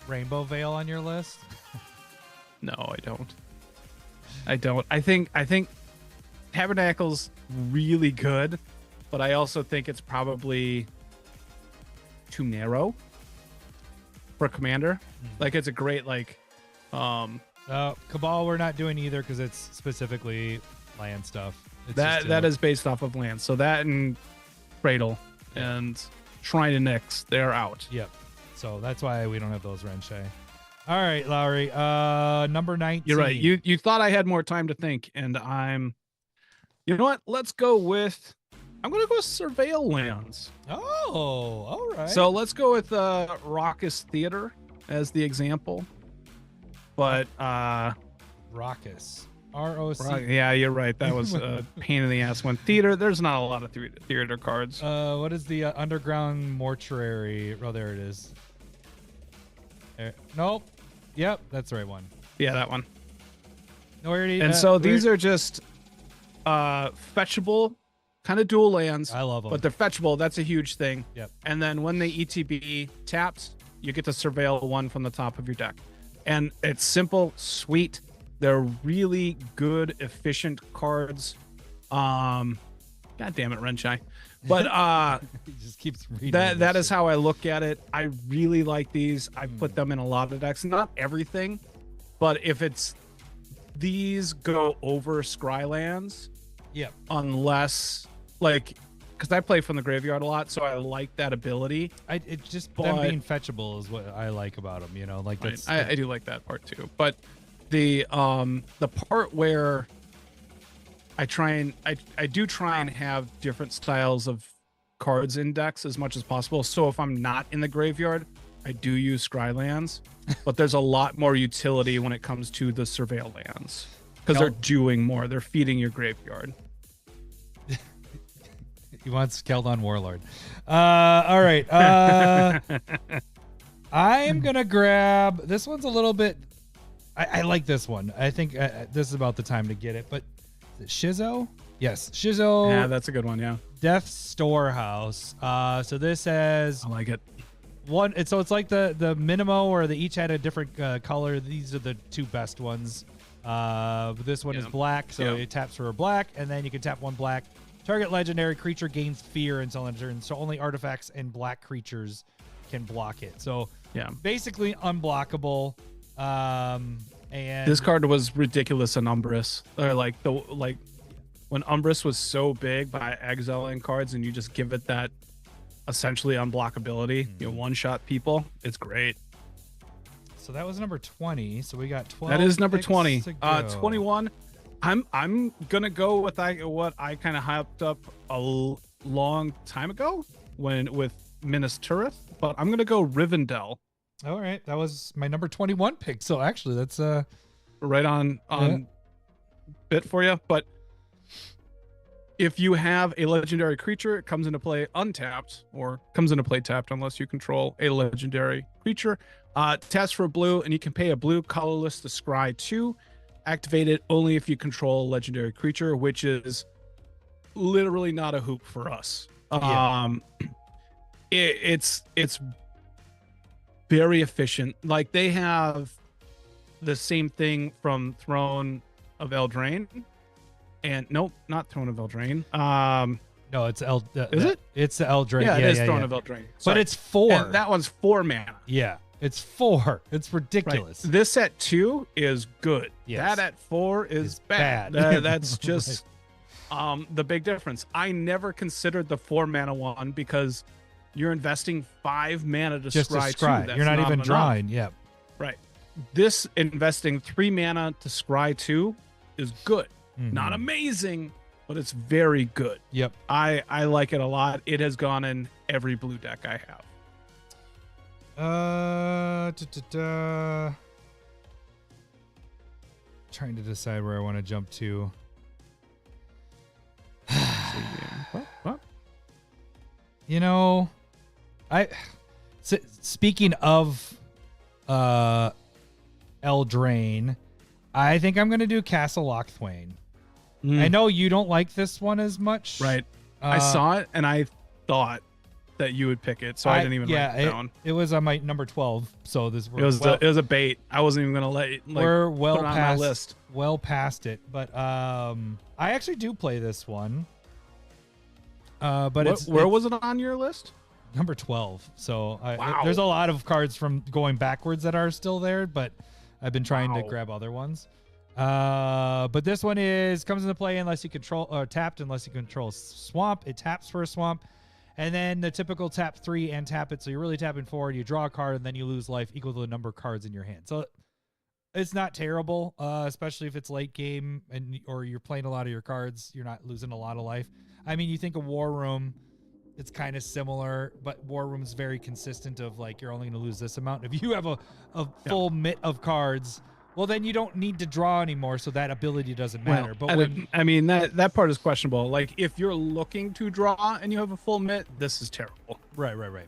Rainbow Veil on your list? No, I don't. I think Tabernacle's really good, but I also think it's probably too narrow for a commander. It's a great Cabal we're not doing either because it's specifically land stuff. That is based off of land. So that and Cradle and Shrine to Nyx, they're out. Yep. So that's why we don't have those Renshai. All right, Lowry. Number 19. You're right. You thought I had more time to think, and you know what? Let's go with. I'm gonna go with Surveil Lands. Oh, all right. So let's go with Raucous Theater as the example. But Raucous. ROC. Yeah, you're right. That was a pain in the ass one. Theater. There's not a lot of theater cards. What is the underground mortuary? Oh, there it is. There. Nope. Yep, that's the right one. Yeah, that one. No, already, and so these are just fetchable, kind of dual lands. I love them. But they're fetchable. That's a huge thing. Yep. And then when they ETB tapped, you get to surveil one from the top of your deck. And it's simple, sweet. They're really good, efficient cards. God damn it, Renshai. But he just keeps reading. That is how I look at it. I really like these. I put them in a lot of decks. Not everything, but if it's these go over Scrylands. Yep. Unless because I play from the graveyard a lot, so I like that ability. It's just them being fetchable is what I like about them. You know, like that's. I do like that part too. But the part where I do try and have different styles of cards in decks as much as possible. So if I'm not in the graveyard, I do use Scrylands, but there's a lot more utility when it comes to the Surveil Lands because they're doing more. They're feeding your graveyard. He wants Keldon Warlord. All right. I'm going to grab... This one's a little bit... I like this one. I think this is about the time to get it. But is it Shizo? Yes. Shizo. Yeah, that's a good one, yeah. Death Storehouse. So this has... I like it. So it's like the Minimo, or they each had a different color. These are the two best ones. This one is black, so it taps for a black, and then you can tap one black. Target legendary creature gains fear until end turn, so only artifacts and black creatures can block it. So basically unblockable. And this card was ridiculous in Umbris. Or when Umbris was so big by exiling cards, and you just give it that essentially unblockability. You one-shot people. It's great. So that was number 20. So we got 12. That is number 20. 21. I'm gonna go with what I kind of hyped up a long time ago with Minas Tirith, but I'm gonna go Rivendell. All right, that was my number 21 pick. So actually, that's right on bit for you. But if you have a legendary creature, it comes into play untapped, or comes into play tapped unless you control a legendary creature. Taps for blue, and you can pay a blue colorless to scry 2. Activate it only if you control a legendary creature, which is literally not a hoop for us. It's very efficient. Like, they have the same thing from Throne of Eldraine, and nope, not Throne of Eldraine. No, it's is it? It's the Eldraine. Yeah, it is Throne of Eldraine. Sorry. But it's 4. And that one's 4 mana. Yeah. It's 4. It's ridiculous. Right. This at 2 is good. Yes. That at 4 is bad. That's just the big difference. I never considered the 4 mana one because you're investing 5 mana to just scry 2. That's you're not even drawing. Yep. Right. This investing 3 mana to scry 2 is good. Not amazing, but it's very good. Yep. I like it a lot. It has gone in every blue deck I have. Trying to decide where I want to jump to. What? You know, speaking of Eldraine, I think I'm going to do Castle Lochthwain. I know you don't like this one as much. Right. I saw it and I thought that you would pick it, so I didn't even write it down. It was on my number 12, so this it was a bait. I wasn't even gonna let it, we're well put it on past my list. Well past it, but I actually do play this one. But where was it on your list? Number 12. So wow. There's a lot of cards from going backwards that are still there, but I've been trying to grab other ones. But this one comes into play unless you control tapped unless you control swamp. It taps for a swamp. And then the typical tap 3 and tap it. So you're really tapping forward. You draw a card, and then you lose life equal to the number of cards in your hand. So it's not terrible, especially if it's late game or you're playing a lot of your cards. You're not losing a lot of life. I mean, you think of War Room, it's kind of similar, but War Room's very consistent of like you're only going to lose this amount. If you have a full mitt of cards, well, then you don't need to draw anymore, so that ability doesn't matter. Well, but I mean, that part is questionable. Like, if you're looking to draw and you have a full mitt, this is terrible. Right.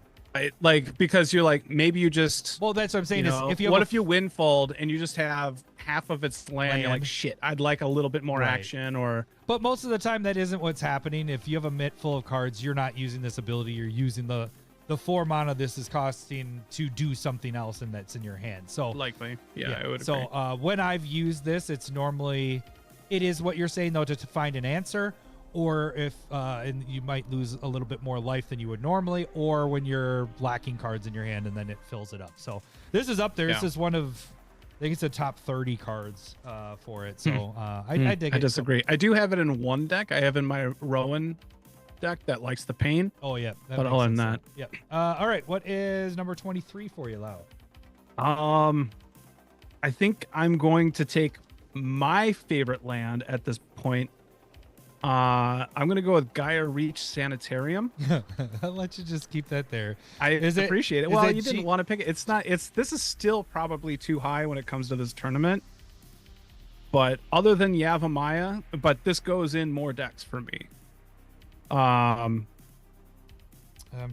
Like, because you're like, maybe you just... Well, that's what I'm saying. You know, is if you what if you windfalled and you just have half of its land? You're like, Land. shit, I'd like a little bit more action, or... But most of the time, that isn't what's happening. If you have a mitt full of cards, you're not using this ability. You're using the 4 mana this is costing to do something else, and that's in your hand. So likely, yeah. I would agree. So when I've used this, it is what you're saying though, to find an answer, or if and you might lose a little bit more life than you would normally, or when you're lacking cards in your hand and then it fills it up. So this is up there. This is one of, I think it's a top 30 cards for it. So I dig it. I disagree. I do have it in one deck. I have in my Rowan deck that likes the pain. Oh yeah, but other than that, yep. All right, what is number 23 for you, Lau? I think I'm going to take my favorite land at this point. I'm gonna go with Gaia Reach Sanitarium. I'll let you just keep that there. I appreciate it. Well, you didn't want to pick it. It's not. This is still probably too high when it comes to this tournament. But other than Yavimaya, but this goes in more decks for me. I'm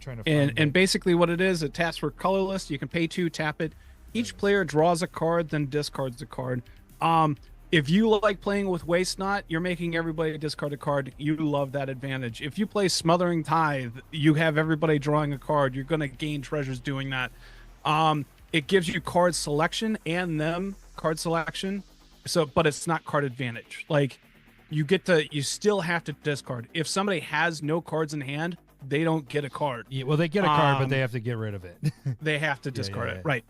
trying to find and basically what it is, it taps for colorless. You can pay 2, tap it. Each player draws a card, then discards a card. If you like playing with Waste Not, you're making everybody discard a card. You love that advantage. If you play Smothering Tithe, you have everybody drawing a card. You're going to gain treasures doing that. It gives you card selection and them card selection. So, but it's not card advantage. Like, you still have to discard. If somebody has no cards in hand, they don't get a card. Yeah, well, they get a card, but they have to get rid of it. They have to discard it. Right.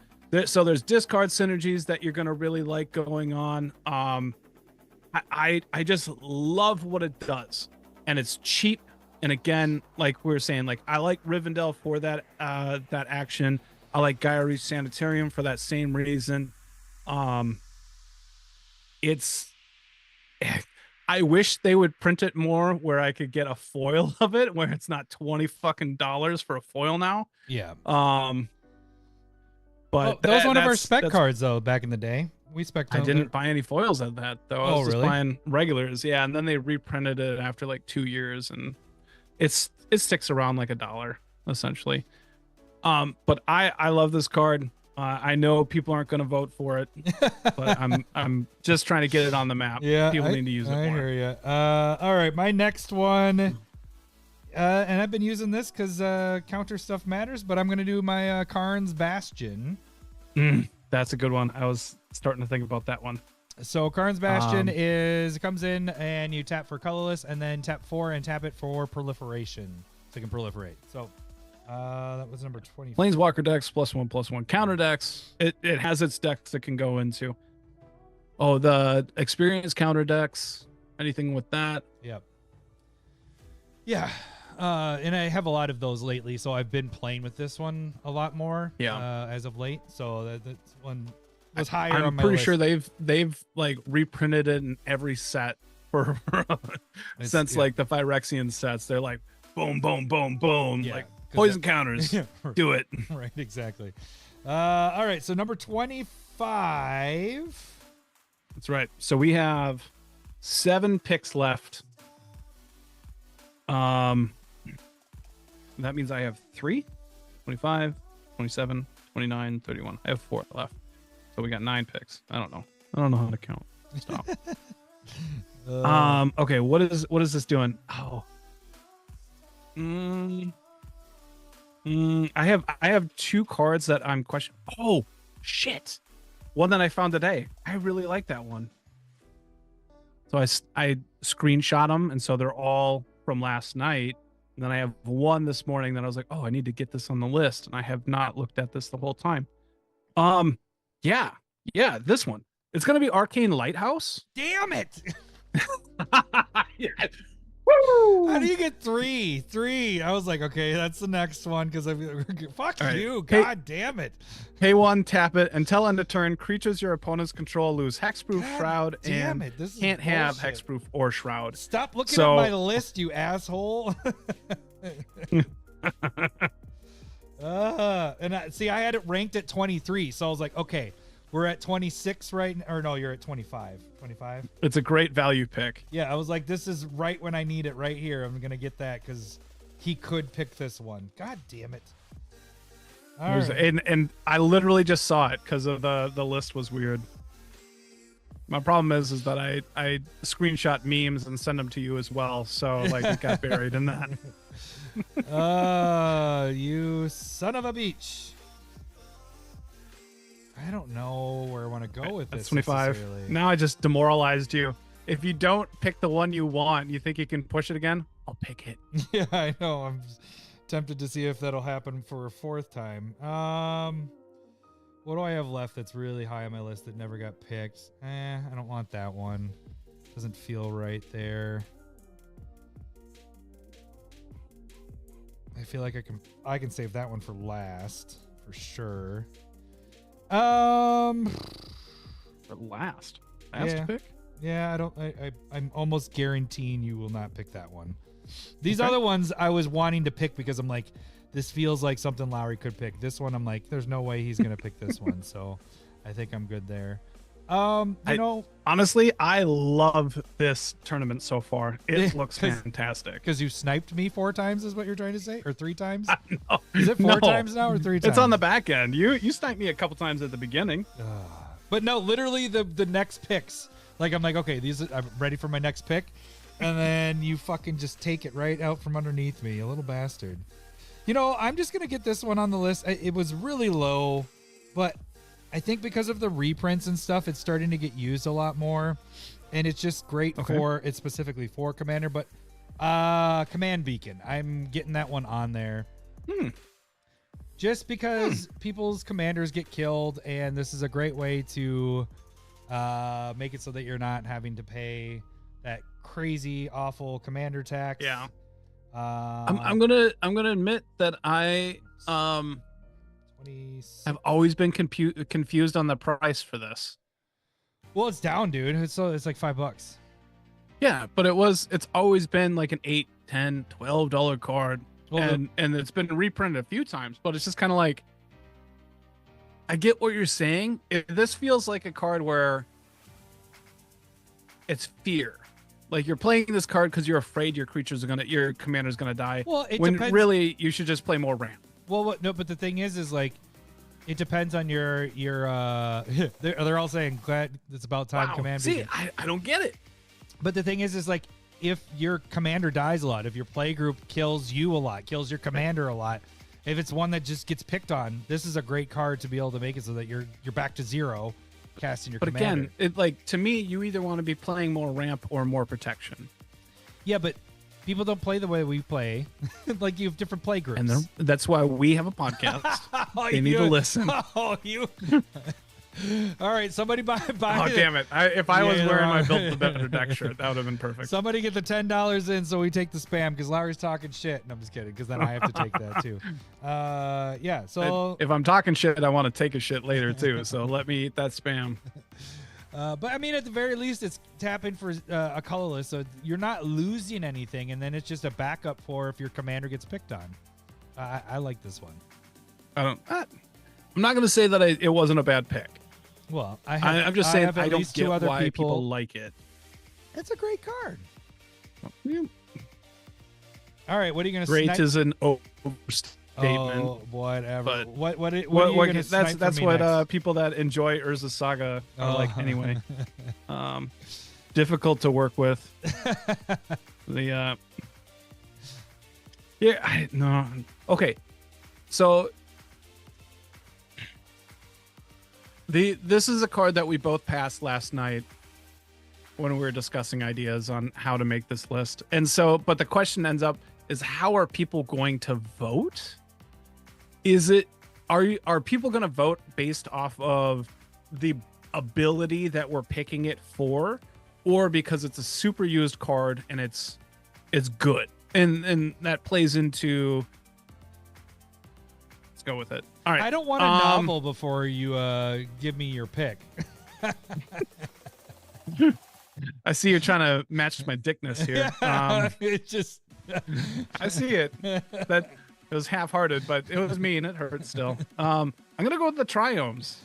So there's discard synergies that you're going to really like going on. I just love what it does, and it's cheap. And again, like we were saying, like I like Rivendell for that action. I like Gaia Reach Sanitarium for that same reason. I wish they would print it more where I could get a foil of it, where it's not $20 fucking for a foil now. Yeah. But that was one of our spec cards though back in the day. We spec. I didn't buy any foils of that though. I was just really? buying regulars. Yeah, and then they reprinted it after like 2 years, and it sticks around like $1 essentially. But I love this card. I know people aren't going to vote for it, but I'm just trying to get it on the map. Yeah, people need to use it more. I hear you. All right, my next one. And I've been using this because counter stuff matters, but I'm going to do my Karn's Bastion. That's a good one. I was starting to think about that one. So Karn's Bastion it comes in and you tap for colorless and then tap 4 and tap it for proliferation. So you can proliferate. So that was number 20. Planeswalker decks, +1/+1 counter decks. It has its decks it can go into. Oh, the experience counter decks. Anything with that? Yep. Yeah. And I have a lot of those lately, so I've been playing with this one a lot more. Yeah. As of late, so that's one was higher I'm on my pretty list. sure they've like reprinted it in every set for since like the Phyrexian sets. They're like boom, boom, boom, boom, like poison counters. Do it. Right, exactly. All right, so number 25. That's right. So we have 7 picks left. That means I have 3, 25, 27, 29, 31. I have 4 left. So we got 9 picks. I don't know how to count. Stop. Okay, what is this doing? Oh. I have 2 cards that I'm questioning. Oh, shit. One that I found today. I really like that one. So I screenshot them, and so they're all from last night. And then I have one this morning that I was like, oh, I need to get this on the list. And I have not looked at this the whole time. Yeah, this one. It's going to be Arcane Lighthouse. Damn it. Yeah. Woo! How do you get three? Three. I was like, okay, that's the next one because I'm fuck All right. you. Hey- God damn it. Pay 1, tap it. Until end of turn, creatures your opponents control lose hexproof, God shroud, damn and it. This is can't have bullshit. hexproof or shroud. Stop looking So- at my list, you asshole. See, I had it ranked at 23, so I was like, okay, we're at 26 right now. Or no, you're at 25. 25? It's a great value pick. Yeah, I was like, this is right when I need it right here. I'm going to get that because he could pick this one. God damn it. All right. And I literally just saw it because of the list was weird. My problem is that I screenshot memes and send them to you as well, so like it got buried in that. You son of a beach. I don't know where I want to go with That's this. 25. necessarily. Now I just demoralized you. If you don't pick the one you want, you think you can push it again? I'll pick it. Yeah, I know. I'm tempted to see if that'll happen for a fourth time. What do I have left that's really high on my list that never got picked? I don't want that one. Doesn't feel right there. I feel like I can save that one for last for sure. For last Yeah. pick. Yeah, I'm almost guaranteeing you will not pick that one. These Okay. other ones I was wanting to pick because I'm like, this feels like something Lowry could pick. This one I'm like, there's no way he's gonna pick this one. So I think I'm good there. Honestly, I love this tournament so far. It Yeah, looks 'cause- fantastic. because you sniped me 4 times is what you're trying to say, or 3 times? No, Is it 4 no. times now or 3 times? It's on the back end. You sniped me a couple times at the beginning. But no, literally the next picks. Like I'm like, okay, I'm ready for my next pick, and then you fucking just take it right out from underneath me, you little bastard. You know, I'm just gonna get this one on the list. It was really low, but I think because of the reprints and stuff, it's starting to get used a lot more, and it's just great it's specifically for Commander. But Command Beacon, I'm getting that one on there. Just because people's commanders get killed, and this is a great way to make it so that you're not having to pay that crazy, awful commander tax. Yeah. I'm gonna admit that I 26. have always been confused on the price for this. Well, it's down, dude. It's like $5. Yeah, but it's always been like an $8, $10, $12 card. Well, and it's been reprinted a few times, but it's just kind of like, I get what you're saying. This feels like a card where it's fear. Like you're playing this card because you're afraid your commander's gonna die. Well, it when depends. really you should just play more ramp. Well, no, but the thing is like, it depends on your they're all saying glad it's about time. Wow. Command See, Beacon. I don't get it. But the thing is like, if your commander dies a lot, if your play group kills you a lot, kills your commander a lot, if it's one that just gets picked on, this is a great card to be able to make it so that you're back to 0 casting your commander. Again, it like to me, you either want to be playing more ramp or more protection. Yeah, but people don't play the way we play. Like you have different play groups. And that's why we have a podcast. Oh, They need to listen. Oh, you. All right, somebody buy. Oh, damn it. If I was Yeah, wearing my wrong. Built the Better deck shirt, that would have been perfect. Somebody get the $10 in so we take the spam because Lowry's talking shit. And I'm just kidding because then I have to take that too. Yeah. So if I'm talking shit, I want to take a shit later too. So let me eat that spam. but I mean, at the very least, it's tapping for a colorless, so you're not losing anything, and then it's just a backup for if your commander gets picked on. I like this one. I'm not going to say that it wasn't a bad pick. Well, I'm just saying have at I don't least get 2 other why people people. like it. It's a great card. Yeah. All right, what are you going to Great snipe? is an overstatement. Oh, whatever. But what are you going to snipe from that's me what next? people that enjoy Urza Saga are like Oh. anyway. Difficult to work with. No. Okay. So this is a card that we both passed last night when we were discussing ideas on how to make this list. And so, but the question ends up is how are people going to vote? Are people going to vote based off of the ability that we're picking it for, or because it's a super used card and it's is good, and that plays into. Let's go with it. All right. I don't want a novel before you give me your pick. I see you're trying to match my dickness here. It just. I see it. That it was half-hearted, but it was mean. It hurt still. I'm gonna go with the triomes.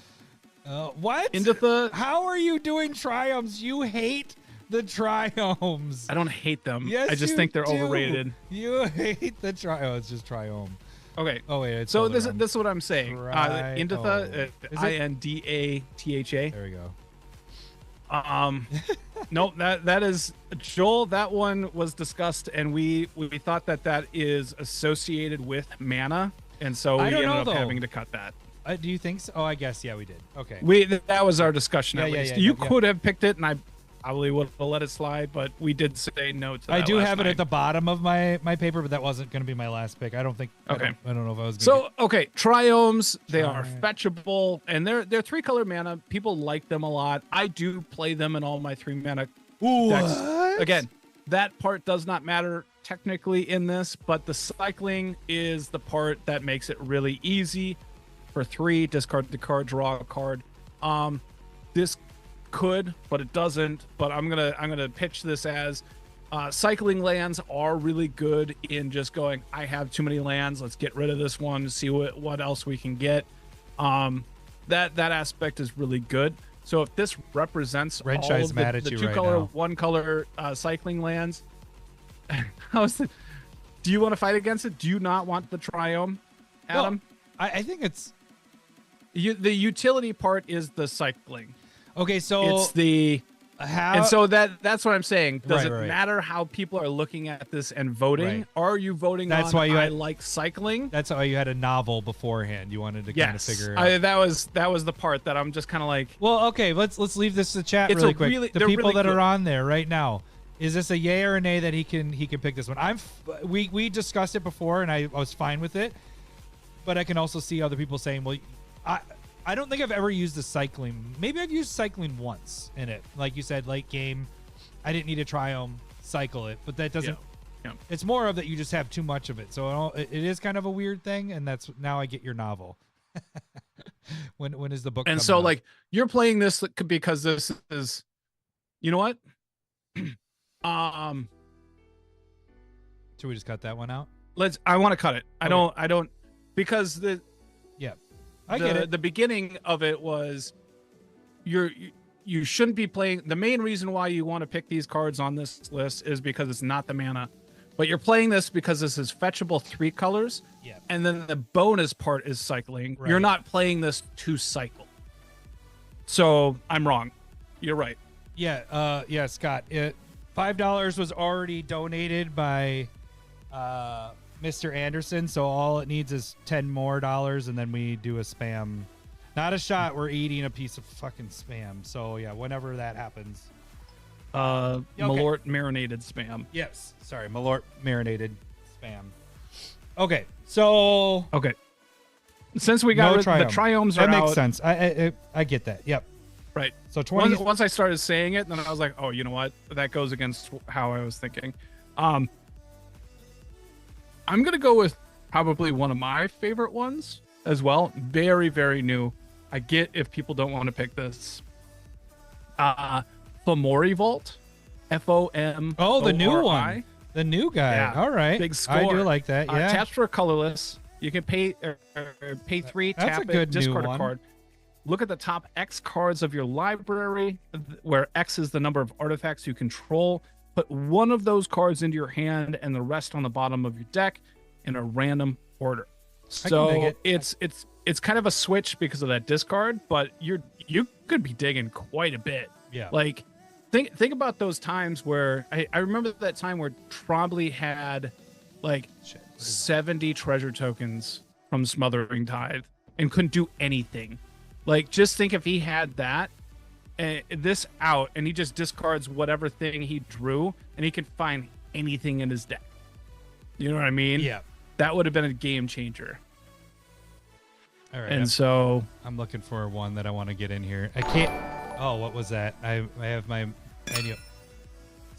What? How are you doing triomes? You hate the triomes. I don't hate them. Yes, I just think they're overrated. You hate the triome. It's just triome. Okay. Oh wait. So this is what I'm saying. Indatha, Indatha. There we go. Nope. That is Joel. That one was discussed, and we thought that is associated with mana, and so we ended up having to cut that. Do you think so? Oh, I guess we did. Okay. That was our discussion. At least you could have picked it, and I probably would have let it slide, but we did say no to that. I do have it at the bottom of my paper, but that wasn't going to be my last pick. I don't think. Okay. I don't know if I was. Triomes. They are fetchable, and they're 3-color mana. People like them a lot. I do play them in all my 3-mana decks. Again, that part does not matter technically in this, but the cycling is the part that makes it really easy. For 3, discard the card, draw a card. This could, but it doesn't. But I'm gonna pitch this as cycling lands are really good in just going, I have too many lands, let's get rid of this one, see what else we can get. That aspect is really good. So if this represents all of the 2-color, 1-color cycling lands, do you want to fight against it? Do you not want the triome, Adam? Well, I think it's the utility part is the cycling. Okay, so it's the and so that's what I'm saying. Does it matter how people are looking at this and voting? Are you voting on I like cycling? That's why you had a novel beforehand. You wanted to kind of figure out. That was the part that I'm just kind of like. Well, okay, let's leave this to chat really quick. The people that are on there right now, is this a yay or a nay that he can pick this one? We discussed it before and I was fine with it, but I can also see other people saying, well, I don't think I've ever used the cycling. Maybe I've used cycling once in it. Like you said, late game, I didn't need a triome, cycle it, but that doesn't. Yeah. It's more of that you just have too much of it. So it is kind of a weird thing, and that's now I get your novel. when is the book? And so, like, you're playing this because this is, you know what? Should we just cut that one out? I want to cut it. I don't because I get it. The beginning of it was you shouldn't be playing. The main reason why you want to pick these cards on this list is because it's not the mana, but you're playing this because this is fetchable 3 colors. Yeah. And then the bonus part is cycling. Right. You're not playing this to cycle. So I'm wrong. You're right. Yeah. Yeah, Scott. $5 was already donated by Mr. Anderson, so all it needs is $10 more, and then we do a spam. Not a shot, we're eating a piece of fucking spam. So yeah, whenever that happens. Malort marinated spam. Yes. Sorry, Malort marinated spam. Okay, so since we got the triomes are out. That makes out, sense. I get that. Yep. Right. So 20 once I started saying it, then I was like, oh, you know what? That goes against how I was thinking. I'm going to go with probably one of my favorite ones as well. Very, very new. I get if people don't want to pick this. Fomori Vault. F-O-M. Oh, the new one. The new guy. Yeah, all right. Big score. I do like that. Yeah. Taps for colorless. You can pay 3, That's tap a good it, discard new a card. Look at the top X cards of your library, where X is the number of artifacts you control. Put one of those cards into your hand and the rest on the bottom of your deck in a random order. So it's kind of a switch because of that discard, but you could be digging quite a bit. Yeah. Like think about those times where I remember that time where Trombley had like 70 treasure tokens from Smothering Tithe and couldn't do anything. Like, just think if he had that this out and he just discards whatever thing he drew and he can find anything in his deck. You know what I mean? Yeah. That would have been a game changer. All right. And so I'm looking for one that I want to get in here. I can't. Oh, what was that? I have my menu.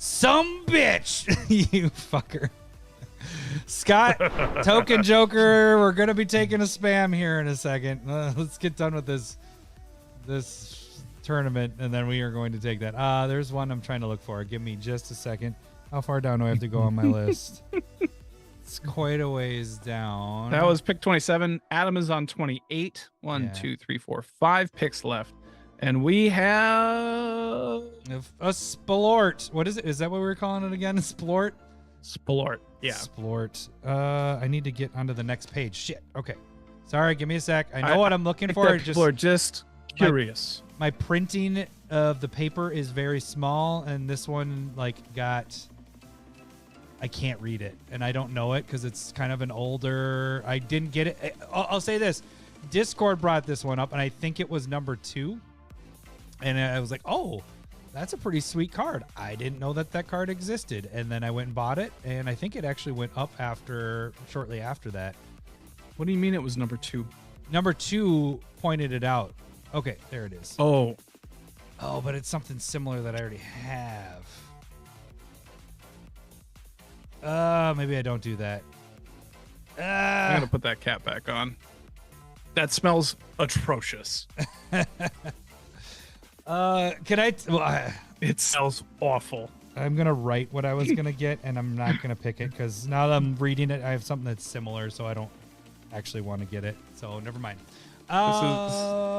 Some bitch, you fucker. Scott, token joker, we're gonna be taking a spam here in a second. Let's get done with this tournament, and then we are going to take that. There's one I'm trying to look for. Give me just a second. How far down do I have to go on my list? It's quite a ways down. That was pick 27. Adam is on 28. One, two, three, four, 5 picks left. And we have a SPALORT. What is it? Is that what we were calling it again? SPALORT? SPALORT. Yeah. SPALORT. I need to get onto the next page. Shit. Okay. Sorry, give me a sec. I know what I'm looking for. People are just curious. My printing of the paper is very small, and this one I can't read it, and I don't know it because it's kind of an older. I didn't get it. I'll say this: Discord brought this one up, and I think it was number 2. And I was like, "Oh, that's a pretty sweet card. I didn't know that card existed." And then I went and bought it, and I think it actually went up shortly after that. What do you mean it was number 2? Number 2 pointed it out. Okay, there it is. Oh, but it's something similar that I already have. Maybe I don't do that. I'm gonna put that cap back on. That smells atrocious. It smells awful. I'm gonna write what I was gonna get, and I'm not gonna pick it because now that I'm reading it, I have something that's similar, so I don't actually want to get it. So never mind.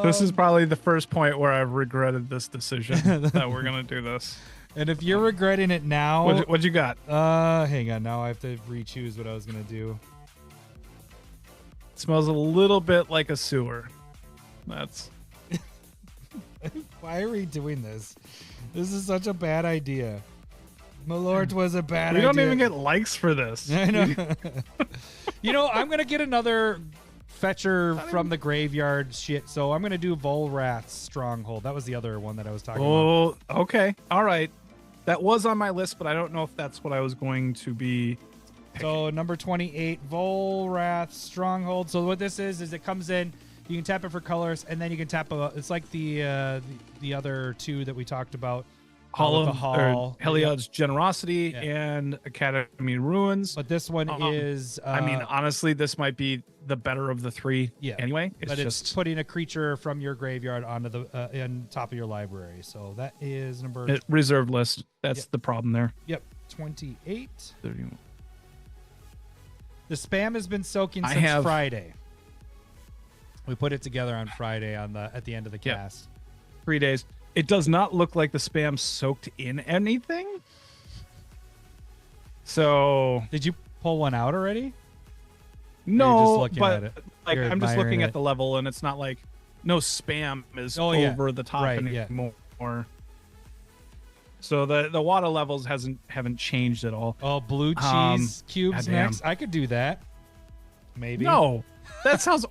This is probably the first point where I've regretted this decision that we're gonna do this. And if you're regretting it now, what you got? Hang on. Now I have to re-choose what I was gonna do. It smells a little bit like a sewer. That's. Why are we doing this? This is such a bad idea. Malort was a bad idea. We don't even get likes for this. I know. I'm gonna get another fetcher from the graveyard shit. So I'm gonna do Volrath's Stronghold. That was the other one that I was talking about. Oh, okay. All right. That was on my list, but I don't know if that's what I was going to be picking. So number 28, Volrath's Stronghold. So what this is it comes in, you can tap it for colors, and then you can tap it's like the other 2 that we talked about. Heliod's Generosity and Academy Ruins. But this one is... I mean, honestly, this might be the better of the 3 anyway. It's putting a creature from your graveyard onto the on top of your library. So that is number... reserved list. That's the problem there. Yep. 28. 31. The spam has been soaking since Friday. We put it together on Friday at the end of the cast. 3 days. It does not look like the spam soaked in anything. So did you pull one out already? No, but like I'm just looking at the level, and it's not like no spam is over the top anymore. Yeah. So the water levels haven't changed at all. Oh, blue cheese cubes next. I could do that. Maybe. No, that sounds.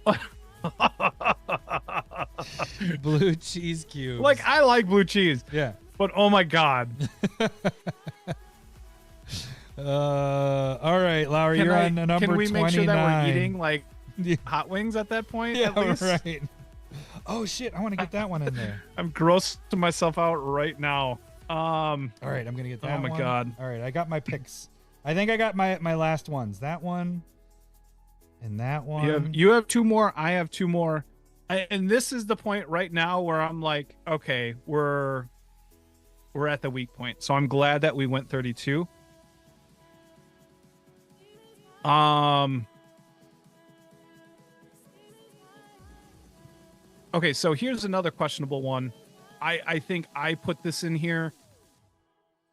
Blue cheese cubes. Like, I like blue cheese. Yeah. But oh my god. All right, Lowry, you're on number 29. Can we make sure that we're eating like hot wings at that point? Yeah, at least? Right. Oh shit, I want to get that one in there. I'm grossing myself out right now. All right, I'm gonna get that one. Oh my god. All right, I got my picks. I think I got my last ones. That one. And that one. You have 2 more. I have 2 more. And this is the point right now where I'm like, okay, we're at the weak point. So I'm glad that we went 32. Okay, so here's another questionable one. I think I put this in here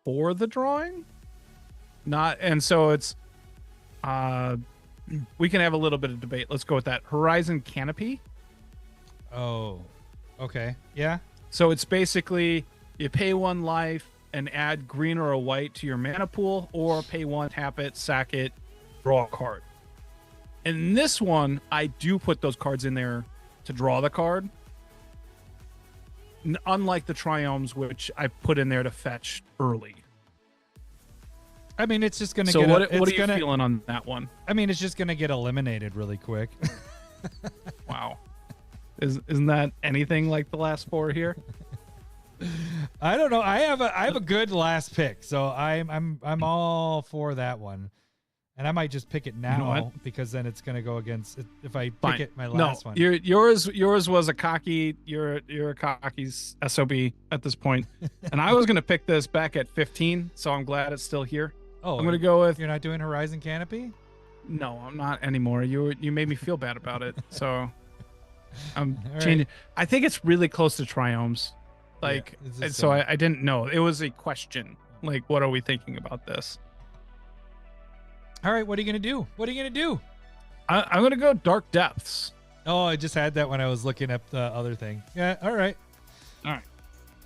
for the drawing. And so it's we can have a little bit of debate. Let's go with that. Horizon Canopy. Oh, okay. Yeah. So it's basically you pay 1 life and add green or a white to your mana pool, or pay 1, tap it, sack it, draw a card. In this one, I do put those cards in there to draw the card. Unlike the Triomes, which I put in there to fetch early. I mean, it's just going to get... So what are you feeling on that one? I mean, it's just going to get eliminated really quick. Wow. Isn't that anything like the last 4 here? I don't know. I have a good last pick, so I'm all for that one. And I might just pick it now because then it's gonna go against if I pick it my last one. Yours was a cocky. You're a cocky SOB at this point, and I was gonna pick this back at 15, so I'm glad it's still here. Oh, I'm gonna go with. You're not doing Horizon Canopy? No, I'm not anymore. You made me feel bad about it, so I'm All changing. right. I think it's really close to Triomes, like, Yeah, and so I didn't know. It was a question, like, what are we thinking about this? All right, what are you gonna do? What are you gonna do? I'm gonna go Dark Depths. Oh, I just had that when I was looking up the other thing. Yeah, all right.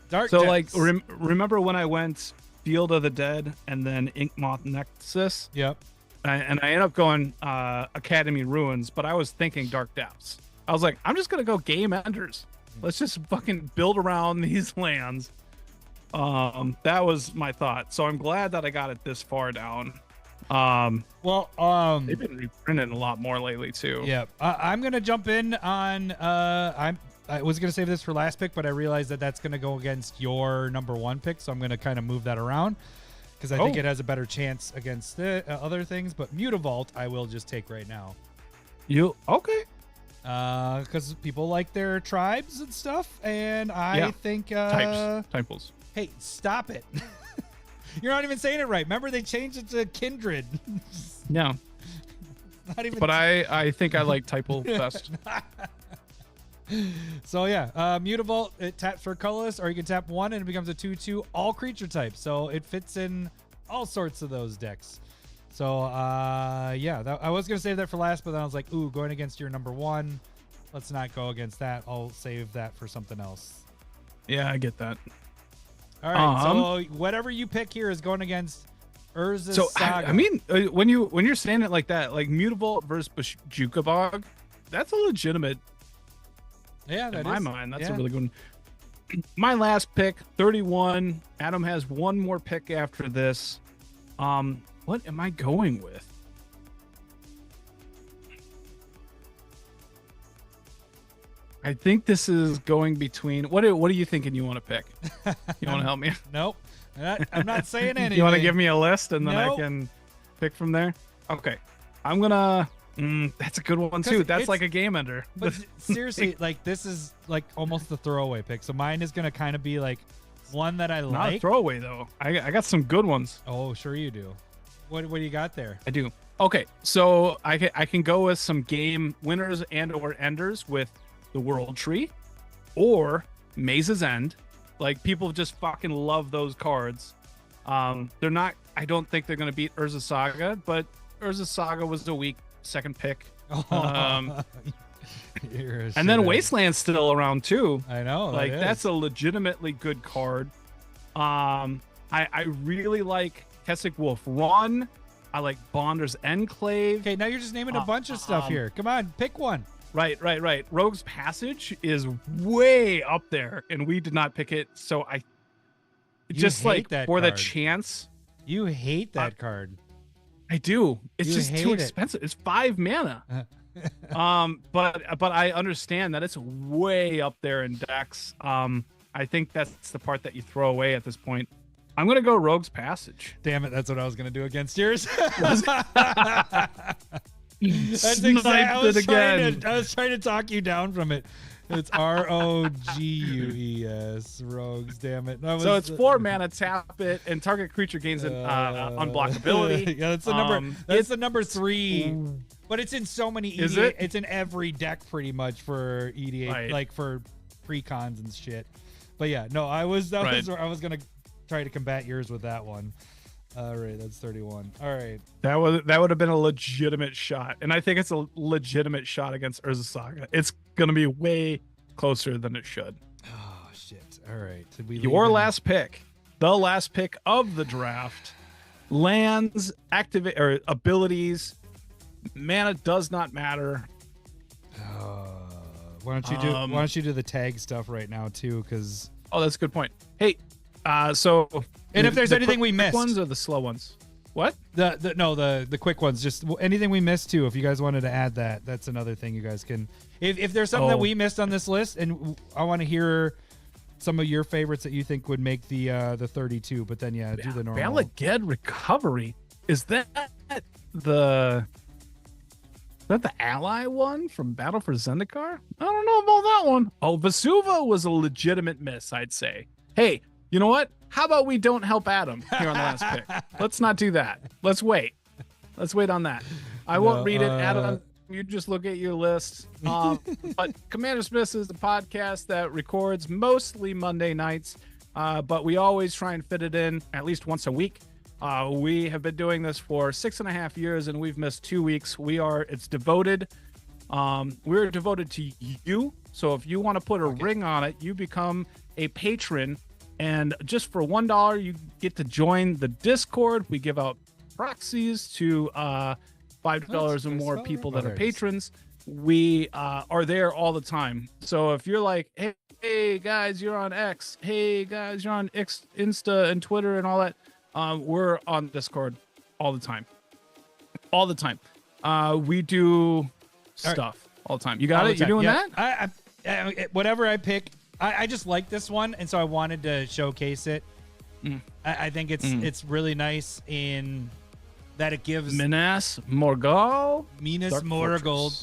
Dark So Depths. like, remember when I went Field of the Dead and then Inkmoth Nexus? Yep. And I ended up going Academy Ruins, but I was thinking Dark Depths. I was like, I'm just gonna go Game Enders. Let's just fucking build around these lands. That was my thought. So I'm glad that I got it this far down. They've been reprinting a lot more lately too. Yeah, I'm gonna jump in on. I was gonna save this for last pick, but I realized that that's gonna go against your number one pick, so I'm gonna kind of move that around because I think it has a better chance against the other things. But Mutavault, I will just take right now. You okay? Because people like their tribes and stuff, and I think typos. Hey, stop it! You're not even saying it right. Remember, they changed it to Kindred. No. Not even. But I think I like typo best. So yeah, Mutavault, it taps for colorless, or you can tap one and it becomes a 2/2 all creature types. So it fits in all sorts of those decks. So yeah, I was gonna save that for last, but then I was like, ooh, going against your number one, let's not go against that. I'll save that for something else. Yeah, I get that. All right, so whatever you pick here is going against Urza's Saga. I mean, when you're saying it like that, like Mutavault versus Bajuka Bog, that's a legitimate. Yeah, in my mind, that's a really good one. My last pick, 31. Adam has one more pick after this. What am I going with? I think this is going between. What are you thinking you want to pick? You want to help me? Nope. I'm not saying anything. You want to give me a list and then I can pick from there? Okay. I'm gonna. That's a good one too. That's like a game ender. But seriously, like this is like almost the throwaway pick. So mine is gonna kind of be like one that I Not like. a throwaway though. I got some good ones. Oh, sure you do. What do you got there? I do. Okay, so I can go with some game winners and or enders with the World Tree or Maze's End. Like people just fucking love those cards. They're not. I don't think they're gonna beat Urza Saga, but Urza Saga was the weak second pick. And then Wasteland's still around too. I know. Like that's a legitimately good card. I really like Kessig Wolf Run. I like Bonder's Enclave. Okay, now you're just naming a bunch of stuff here. Come on, pick one. Right. Rogue's Passage is way up there, and we did not pick it. So just like for the chance. You hate that card. I do. It's just too expensive. It's 5 mana. But I understand that it's way up there in decks. I think that's the part that you throw away at this point. I'm gonna go Rogue's Passage. Damn it, that's what I was gonna do against yours. That's exactly. I was trying to talk you down from it. It's Rogues. Rogues. Damn it. So it's 4 mana. Tap it, and target creature gains an unblockability. Yeah, that's the number. That's the number 3. But it's in so many EDA. Is it? It's in every deck pretty much for EDA, Right. like for pre-cons and shit. But yeah, no, I was gonna try to combat yours with that one. All right, that's 31. All right, that would have been a legitimate shot, and I think it's a legitimate shot against Urza Saga. It's gonna be way closer than it should. Oh shit! All right, your last pick, the last pick of the draft. Lands, activate or Uh, abilities. Mana does not matter. Why don't you do the tag stuff right now too? Because that's a good point. Hey, so and if there's anything we missed, ones or the slow ones. What? The quick ones. Just anything we missed too. If you guys wanted to add that, that's another thing you guys can. If there's something that we missed on this list, and I want to hear some of your favorites that you think would make the 32, but then do the normal. Balaged Recovery. Is that the ally one from Battle for Zendikar? I don't know about that one. Oh, Vesuva was a legitimate miss, I'd say. Hey, you know what? How about we don't help Adam here on the last pick? Let's not do that. Let's wait. Let's wait on that. I won't read it. Adam, you just look at your list. But Commander Smith is the podcast that records mostly Monday nights, but we always try and fit it in at least once a week. We have been doing this for 6.5 years, and we've missed 2 weeks. It's devoted. We're devoted to you. So if you want to put a ring on it, you become a patron. And just for $1, you get to join the Discord. We give out proxies to $5 or more people that are patrons. We are there all the time. So if you're like, hey guys, you're on X. Hey guys, you're on X, Insta and Twitter and all that. We're on Discord all the time. All the time. We do stuff all the time. You got it? You're doing that? Whatever I pick, I just like this one, and so I wanted to showcase it. I think it's really nice in that it gives Minas Morgul,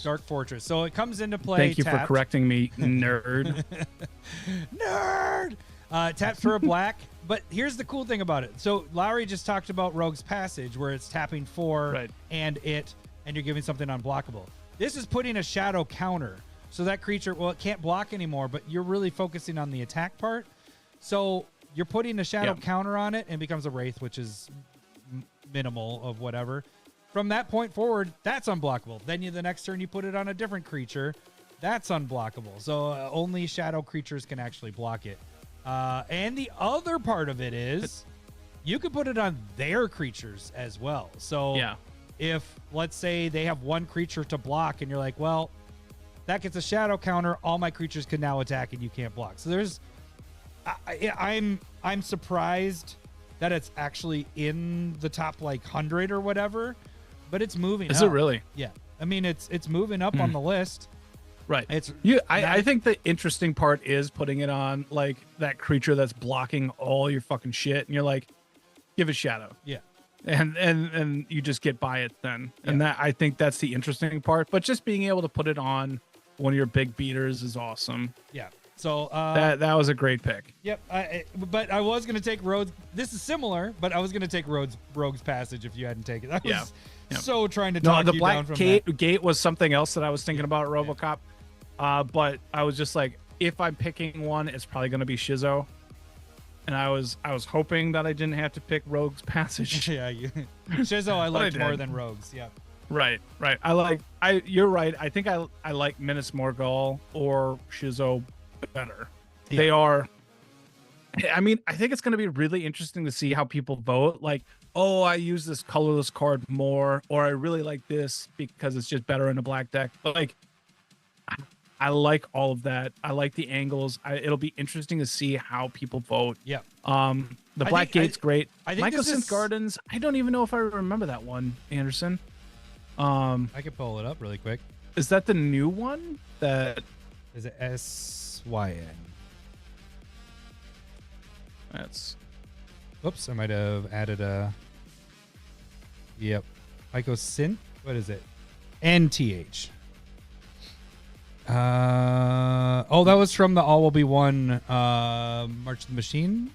Dark Fortress. So it comes into play. Thank you for correcting me, nerd. Nerd. Taps for a black. But here's the cool thing about it. So Lowry just talked about Rogue's Passage, where it's tapping 4 and you're giving something unblockable. This is putting a shadow counter. So that creature, it can't block anymore, but you're really focusing on the attack part. So you're putting a shadow counter on it and becomes a Wraith, which is minimal of whatever. From that point forward, that's unblockable. Then the next turn you put it on a different creature. That's unblockable. So only shadow creatures can actually block it. And the other part of it is you could put it on their creatures as well. So if, let's say, they have one creature to block and you're like, well, that gets a shadow counter, all my creatures can now attack and you can't block. So there's I'm surprised that it's actually in the top 100 or whatever, but it's moving Is up. It really? Yeah. I mean, it's moving up on the list. Right. It's I think the interesting part is putting it on that creature that's blocking all your fucking shit, and you're like, give it shadow. Yeah. And you just get by it then. And that, I think that's the interesting part. But just being able to put it on one of your big beaters is awesome. Yeah. So that was a great pick. Yep. But I was gonna take Rogues. This is similar, but I was gonna take Rogue's Passage if you hadn't taken it. I was so trying to talk the you Black down from Gate was something else that I was thinking about RoboCop. But I was just like, if I'm picking one, it's probably gonna be Shizo. And I was hoping that I didn't have to pick Rogue's Passage. Yeah, Shizo I liked more than Rogues. Yeah. Right. You're right. I think I like Minas Morgul or Shizo better. Yeah. They are. I mean, I think it's going to be really interesting to see how people vote. Like, oh, I use this colorless card more, or I really like this because it's just better in a black deck. But I like all of that. I like the angles. It'll be interesting to see how people vote. Yeah. The Black Gate's great. I think Mycosynth Gardens. I don't even know if I remember that one, Anderson. I could pull it up really quick. Is that the new one? That is it. SYN. That's. Whoops! I might have added a. Yep. Mycosynth. What is it? NTH. That was from the All Will Be One March of the Machine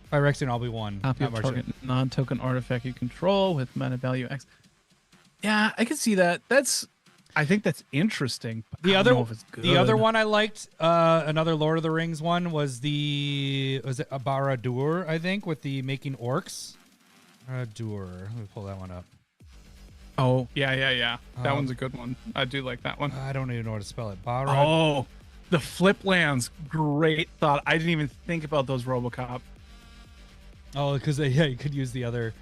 by Rexian All Will Be One. Copy of target non-token artifact you control with mana value X. Yeah, I can see that. I think that's interesting. The other one I liked, another Lord of the Rings one was it Barad-dûr, I think, with the making orcs. Barad-dûr. Let me pull that one up. Oh, yeah. That one's a good one. I do like that one. I don't even know how to spell it. Oh, the flip lands. Great thought. I didn't even think about those RoboCop. Oh, because you could use the other.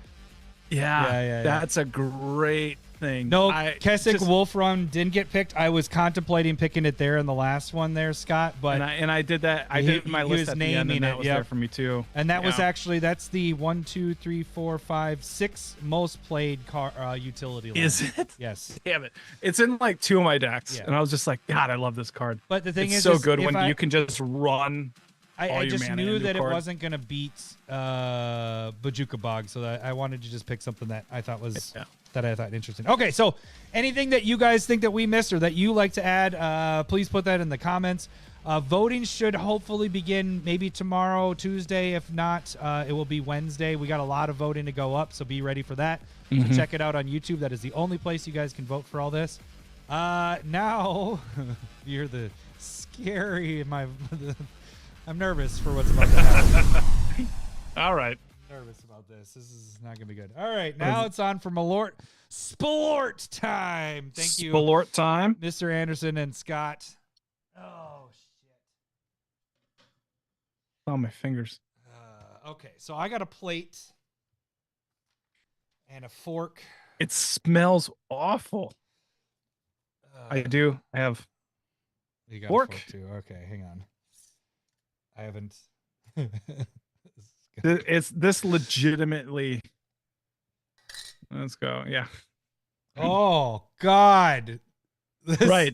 Yeah. That's a great thing. No, Keswick Wolf Run didn't get picked. I was contemplating picking it there in the last one there, Scott. But and I did that. I did my list at the end, and that was there for me too. And that was actually that's the 1, 2, 3, 4, 5, 6 most played utility line. Is it? Yes. Damn it! It's in 2 of my decks, and I was just like, God, I love this card. But the thing it's so good when you can just run I your just mana knew into a that it card. wasn't gonna beat Bajuka Bog, so that I wanted to just pick something that I thought was interesting. Okay, so anything that you guys think that we missed or that you like to add, please put that in the comments. Voting should hopefully begin maybe tomorrow, Tuesday. If not, it will be Wednesday. We got a lot of voting to go up, so be ready for that. So check it out on YouTube. That is the only place you guys can vote for all this. Now, you're the scary. I'm nervous for what's about to happen. All right. Nervous about this. This is not gonna be good. All right, now it's on for Malort. SPALORT time. Thank you, SPALORT time. Mr. Anderson and Scott. Oh shit. Oh, my fingers. Okay, so I got a plate and a fork. It smells awful. I do. I have You got fork. a fork too. Okay, hang on. I haven't. It's this legitimately. Let's go. Yeah. Oh God. Right.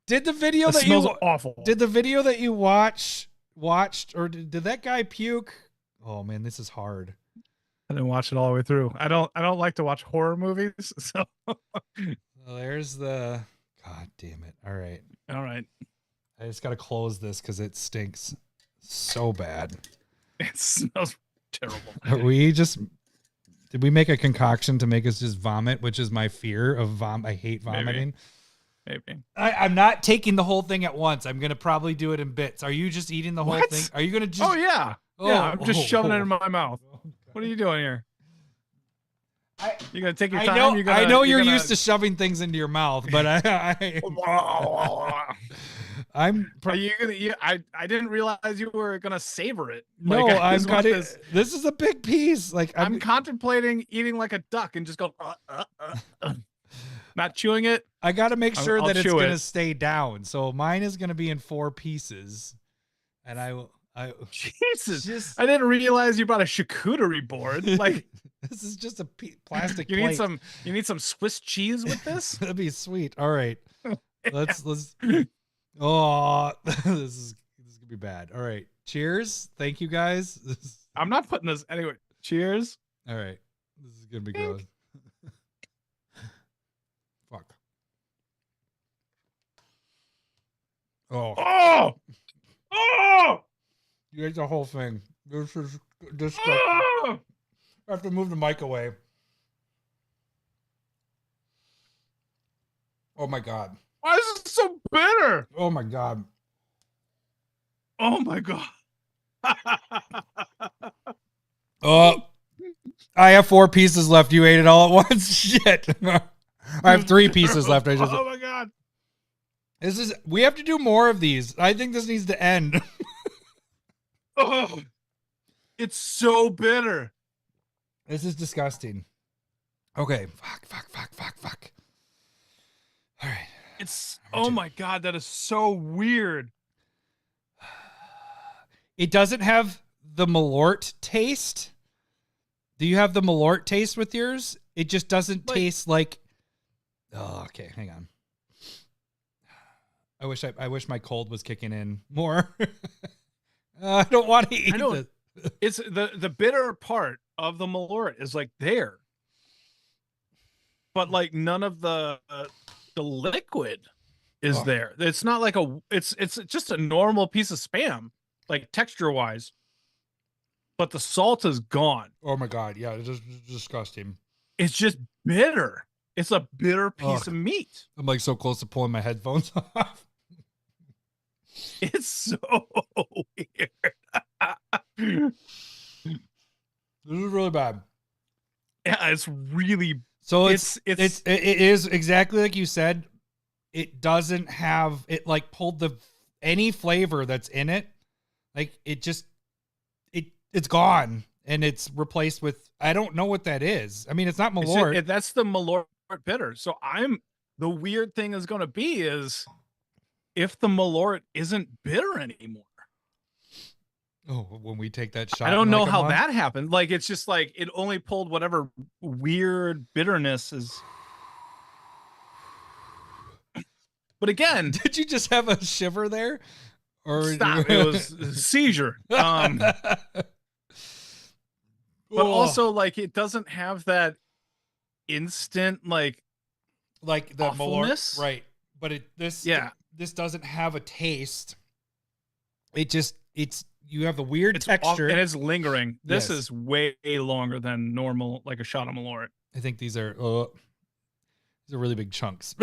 Did the video It that smells you awful. Did the video that you watched or did that guy puke? Oh man, this is hard. I didn't watch it all the way through. I don't like to watch horror movies. So Well, there's the. God damn it! All right. all right. I just gotta close this because it stinks so bad. It smells terrible. Did we make a concoction to make us just vomit, which is my fear of I hate vomiting. Maybe. I'm not taking the whole thing at once. I'm gonna probably do it in bits. Are you just eating the whole What? thing? Are you gonna just? Oh yeah. Yeah. I'm just shoving it in my mouth. What are you doing here? You're gonna take your time. I know you're used to shoving things into your mouth, but I'm. Are you gonna? I didn't realize you were gonna savor it. No, Like, I I'm just want cutting. This is a big piece. Like I'm contemplating eating like a duck and just go. Not chewing it. I got to make sure I'll that it's chew gonna it. stay down. So mine is gonna be in 4 pieces, and I Jesus, I didn't realize you brought a charcuterie board. Like this is just a plastic. you plate. need some Swiss cheese with this. That'd be sweet. All right, let's. Oh, this is gonna be bad. All right, cheers. Thank you guys. I'm not putting this anyway. Cheers. All right, this is gonna be gross. Fuck. Oh. You ate the whole thing. This is disgusting. Oh. I have to move the mic away. Oh my God. Why is it so bitter? Oh my God. Oh my God. Oh, I have 4 pieces left. You ate it all at once. Shit. I have 3 pieces left. Oh my God. We have to do more of these. I think this needs to end. Oh, it's so bitter. This is disgusting. Okay. Fuck. All right. Oh my God, that is so weird. It doesn't have the Malort taste. Do you have the Malort taste with yours? It just doesn't taste like. Oh, okay. Hang on. I wish my cold was kicking in more. I don't want to eat this. It's the bitter part of the Malort is like there, but like none of the liquid is there. It's not like it's just a normal piece of Spam, like texture wise, but the salt is gone. Oh my God. Yeah. It's just disgusting. It's just bitter. It's a bitter piece of meat. I'm like so close to pulling my headphones off. It's so weird. This is really bad. Yeah, it's really. So it is exactly like you said. It doesn't have it like pulled any flavor that's in it. Like it's gone and it's replaced with I don't know what that is. I mean, it's not Malort. That's the Malort bitter. So the weird thing is going to be is if the Malort isn't bitter anymore. Oh, when we take that shot. I don't know how that happened. Like, it's just like it only pulled whatever weird bitterness is. But again, did you just have a shiver there? Or Stop. It was a seizure. But also, like, it doesn't have that instant, like the awfulness. Malort, right? But this doesn't have a taste. It's you have the weird texture, and it's lingering. This is way longer than normal, like a shot of Malort. I think these are really big chunks.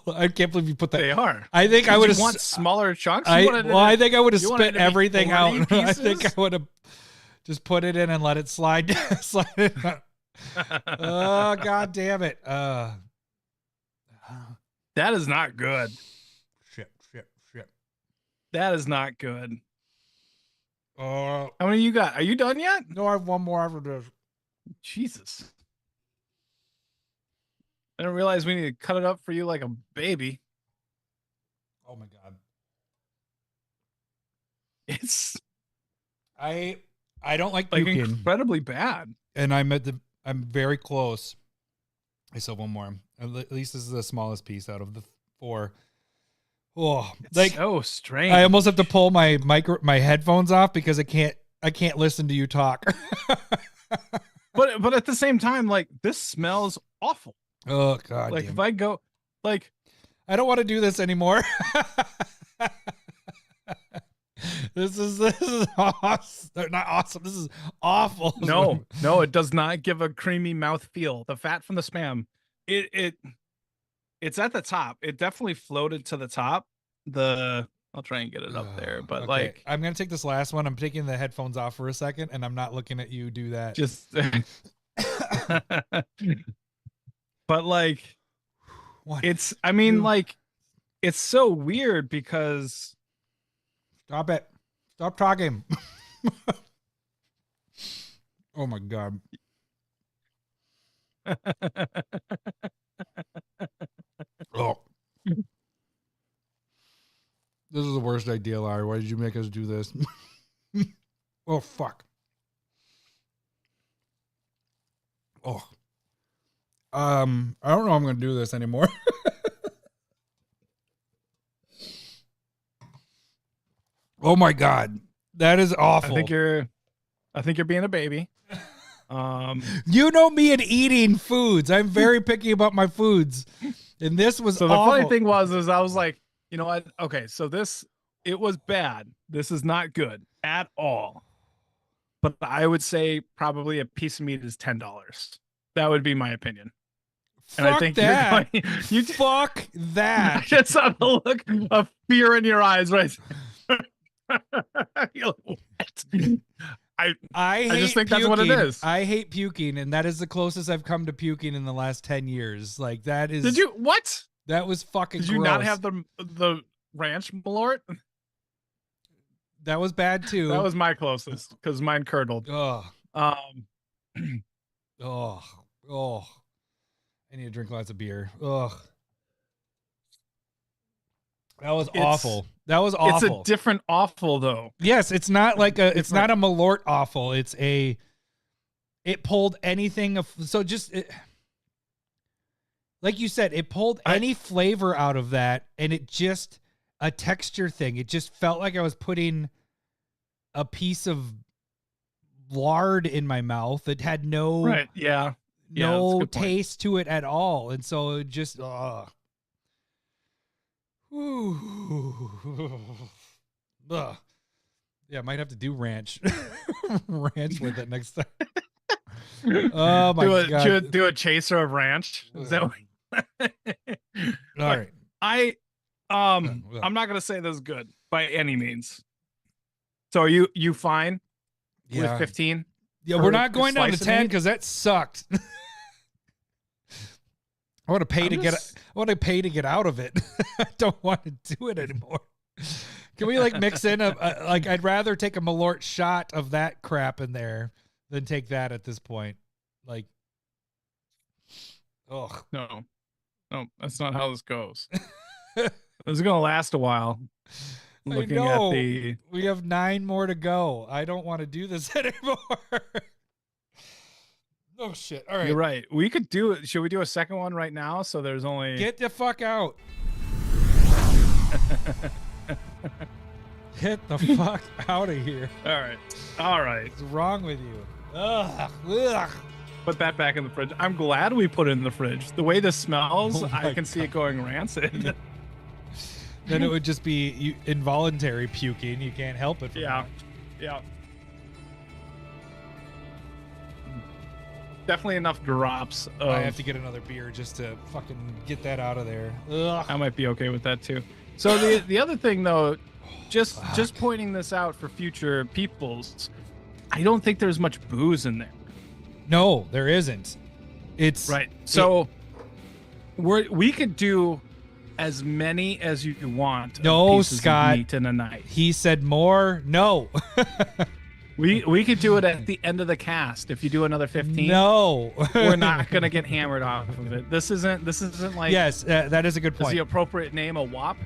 I can't believe you put that. They are. I think I would have want smaller chunks. I think I would have spit everything out. Pieces? I think I would have just put it in and let it slide. Slide it out. Oh, God damn it. That is not good. Shit. That is not good. How many you got? Are you done yet? No, I have one more after this. Jesus. I didn't realize we need to cut it up for you like a baby. Oh my God. I don't like puking. Incredibly bad. And I'm very close. I still have one more. At least this is the smallest piece out of the 4. Oh, it's so strange. I almost have to pull my headphones off because I can't listen to you talk. but at the same time, like, this smells awful. Oh God. Like, if I go, like, I don't want to do this anymore. This is awesome. Not awesome. This is awful. No, it does not give a creamy mouth feel. The fat from the Spam, it's at the top. It definitely floated to the top. I'll try and get it up there, but okay. Like, I'm gonna take this last one. I'm taking the headphones off for a second, and I'm not looking at you do that. Just, but like, what? Like, it's so weird because. Stop it. Stop talking. Oh my God. Oh. This is the worst idea, Larry. Why did you make us do this? Oh, fuck. Oh. I don't know I'm going to do this anymore. Oh my God. That is awful. I think you're being a baby. You know me and eating foods. I'm very picky about my foods. And this was so awful. The funny thing was I was like, you know what? Okay, so it was bad. This is not good at all. But I would say probably a piece of meat is $10. That would be my opinion. Fuck and I think that. Fuck that. I just saw the look of fear in your eyes, right? I just think puking. That's what it is. I hate puking, and that is the closest I've come to puking in the last 10 years. Like, that is. Did you what? That was fucking. Did you gross. not have the ranch Malort? That was bad too. That was my closest because mine curdled. Oh. Oh. I need to drink lots of beer. Ugh. That was awful. That was awful. It's a different awful though. Yes, it's not like it's not a Malort awful. It pulled anything like you said, it pulled any flavor out of that, and it just a texture thing. It just felt like I was putting a piece of lard in my mouth. It had no no taste to it at all, and so it just yeah, I might have to do ranch with it next time. Oh my God. Do a chaser of ranch. Is that what... All right. I'm not gonna say this is good by any means. So are you fine with 15? Yeah, we're not going down to 10 because that sucked. I want to pay to get out of it. I don't want to do it anymore. Can we like mix in like I'd rather take a Malort shot of that crap in there than take that at this point. Like, ugh. No, that's not how this goes. This is gonna last a while. Looking at we have 9 more to go. I don't want to do this anymore. Oh shit! All right, you're right. We could do it. Should we do a second one right now? So there's only get the fuck out. Get the fuck out of here. All right. What's wrong with you? Ugh. Ugh. Put that back in the fridge. I'm glad we put it in the fridge. The way this smells, Oh my I can see it going rancid. Then it would just be involuntary puking. You can't help it. Yeah. Definitely enough drops. I have to get another beer just to fucking get that out of there. Ugh. I might be okay with that too. So the other thing though, just pointing this out for future peoples, I don't think there's much booze in there. No, there isn't. It's right. So we could do as many as you want. No, pieces Scott. Of meat in a night. He said more. No. We could do it at the end of the cast. If you do another 15, no, we're not gonna get hammered off of it. This isn't like yes, that is a good is point. the appropriate name a WAP,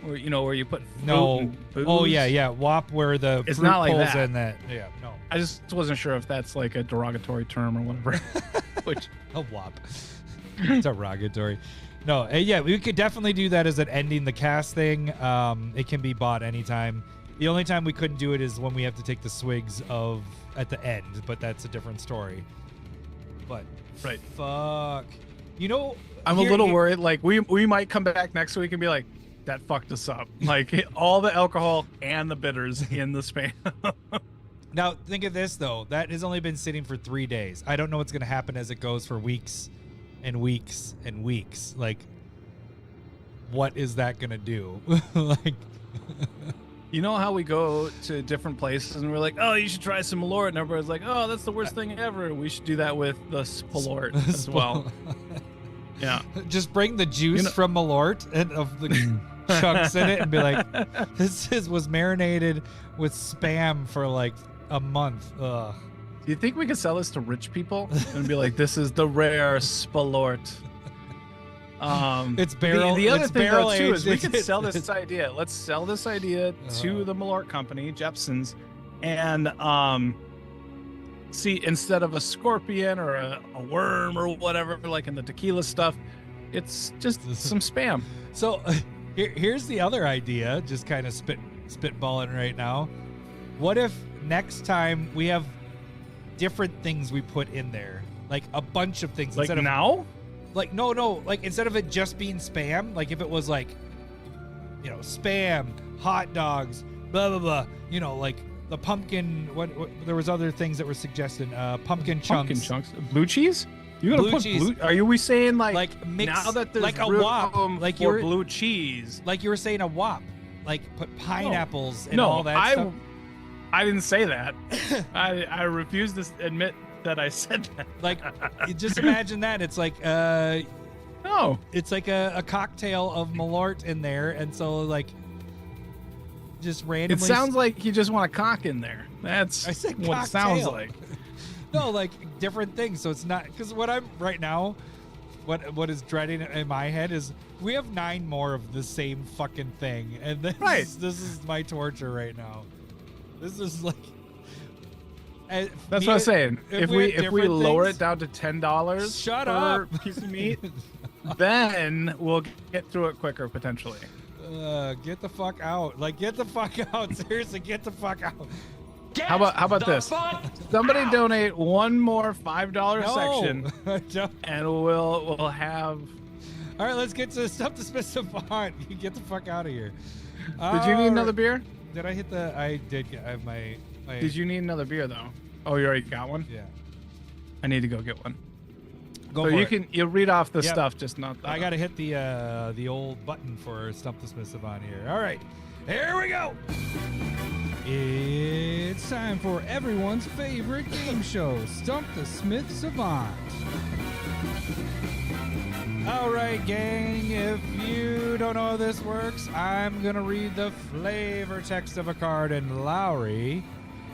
or where you put fruit No. and booze? Oh yeah, WAP where the It's fruit not like pulls that. in that. Yeah, no. I just wasn't sure if that's like a derogatory term or whatever. Which A WAP. Derogatory. No, yeah, we could definitely do that as an ending the cast thing. It can be bought anytime. The only time we couldn't do it is when we have to take the swigs at the end, but that's a different story. But right. fuck. I'm a little worried. Like we might come back next week and be like, that fucked us up. Like all the alcohol and the bitters in the Spam. Now think of this though. That has only been sitting for 3 days. I don't know what's gonna happen as it goes for weeks and weeks and weeks. Like, what is that gonna do? Like. You know how we go to different places and we're like, oh, you should try some Malort, and everybody's like, oh, that's the worst thing ever. We should do that with the SPALORT as well. Yeah. Just bring the juice from Malort and of the chunks in it and be like, was marinated with Spam for like a month. Ugh. Do you think we could sell this to rich people and be like, this is the rare SPALORT? It's barrel. The other it's thing barrel though too aged. is we could sell this idea. Let's sell this idea to the Malort company, Jepson's, and see, instead of a scorpion or a worm or whatever, like in the tequila stuff, it's just some Spam. So here's the other idea, just kind of spitballing right now. What if next time we have different things we put in there, like a bunch of things Like instead of now? Like no, like instead of it just being Spam, like if it was like, Spam, hot dogs, blah blah blah, like the pumpkin. What there was other things that were suggested. Pumpkin chunks. Blue cheese. You gonna Blue put cheese. blue? Are you saying like mix, now that there's like a room wop, like for blue cheese? Like you were saying a wop, like put pineapples and no, all that stuff. I didn't say that. I refuse to admit that I said that. Like, you just imagine that it's like no, it's like a cocktail of Malort in there, and so like just randomly. It sounds like you just want a cock in there. That's I said what it sounds like. No, like different things. So it's not because what I'm right now, what is dreading in my head is we have 9 more of the same fucking thing, and this is my torture right now. This is like. That's what I'm saying. If we lower it down to $10 shut per up piece of meat, then we'll get through it quicker potentially. Get the fuck out! Like, get the fuck out! Seriously, get the fuck out! How about this? Somebody donate one more $5 section, and we'll have. All right, let's get to Stump the Smith Savant. You get the fuck out of here. Did you need another beer? Did I hit the? I did. I have my. Did you need another beer though? Oh, you already got one? Yeah. I need to go get one. Go for it. You read off the stuff, just not. I gotta hit the old button for Stump the Smith Savant here. All right, here we go. It's time for everyone's favorite game show, Stump the Smith Savant. All right, gang, if you don't know how this works, I'm going to read the flavor text of a card, and Lowry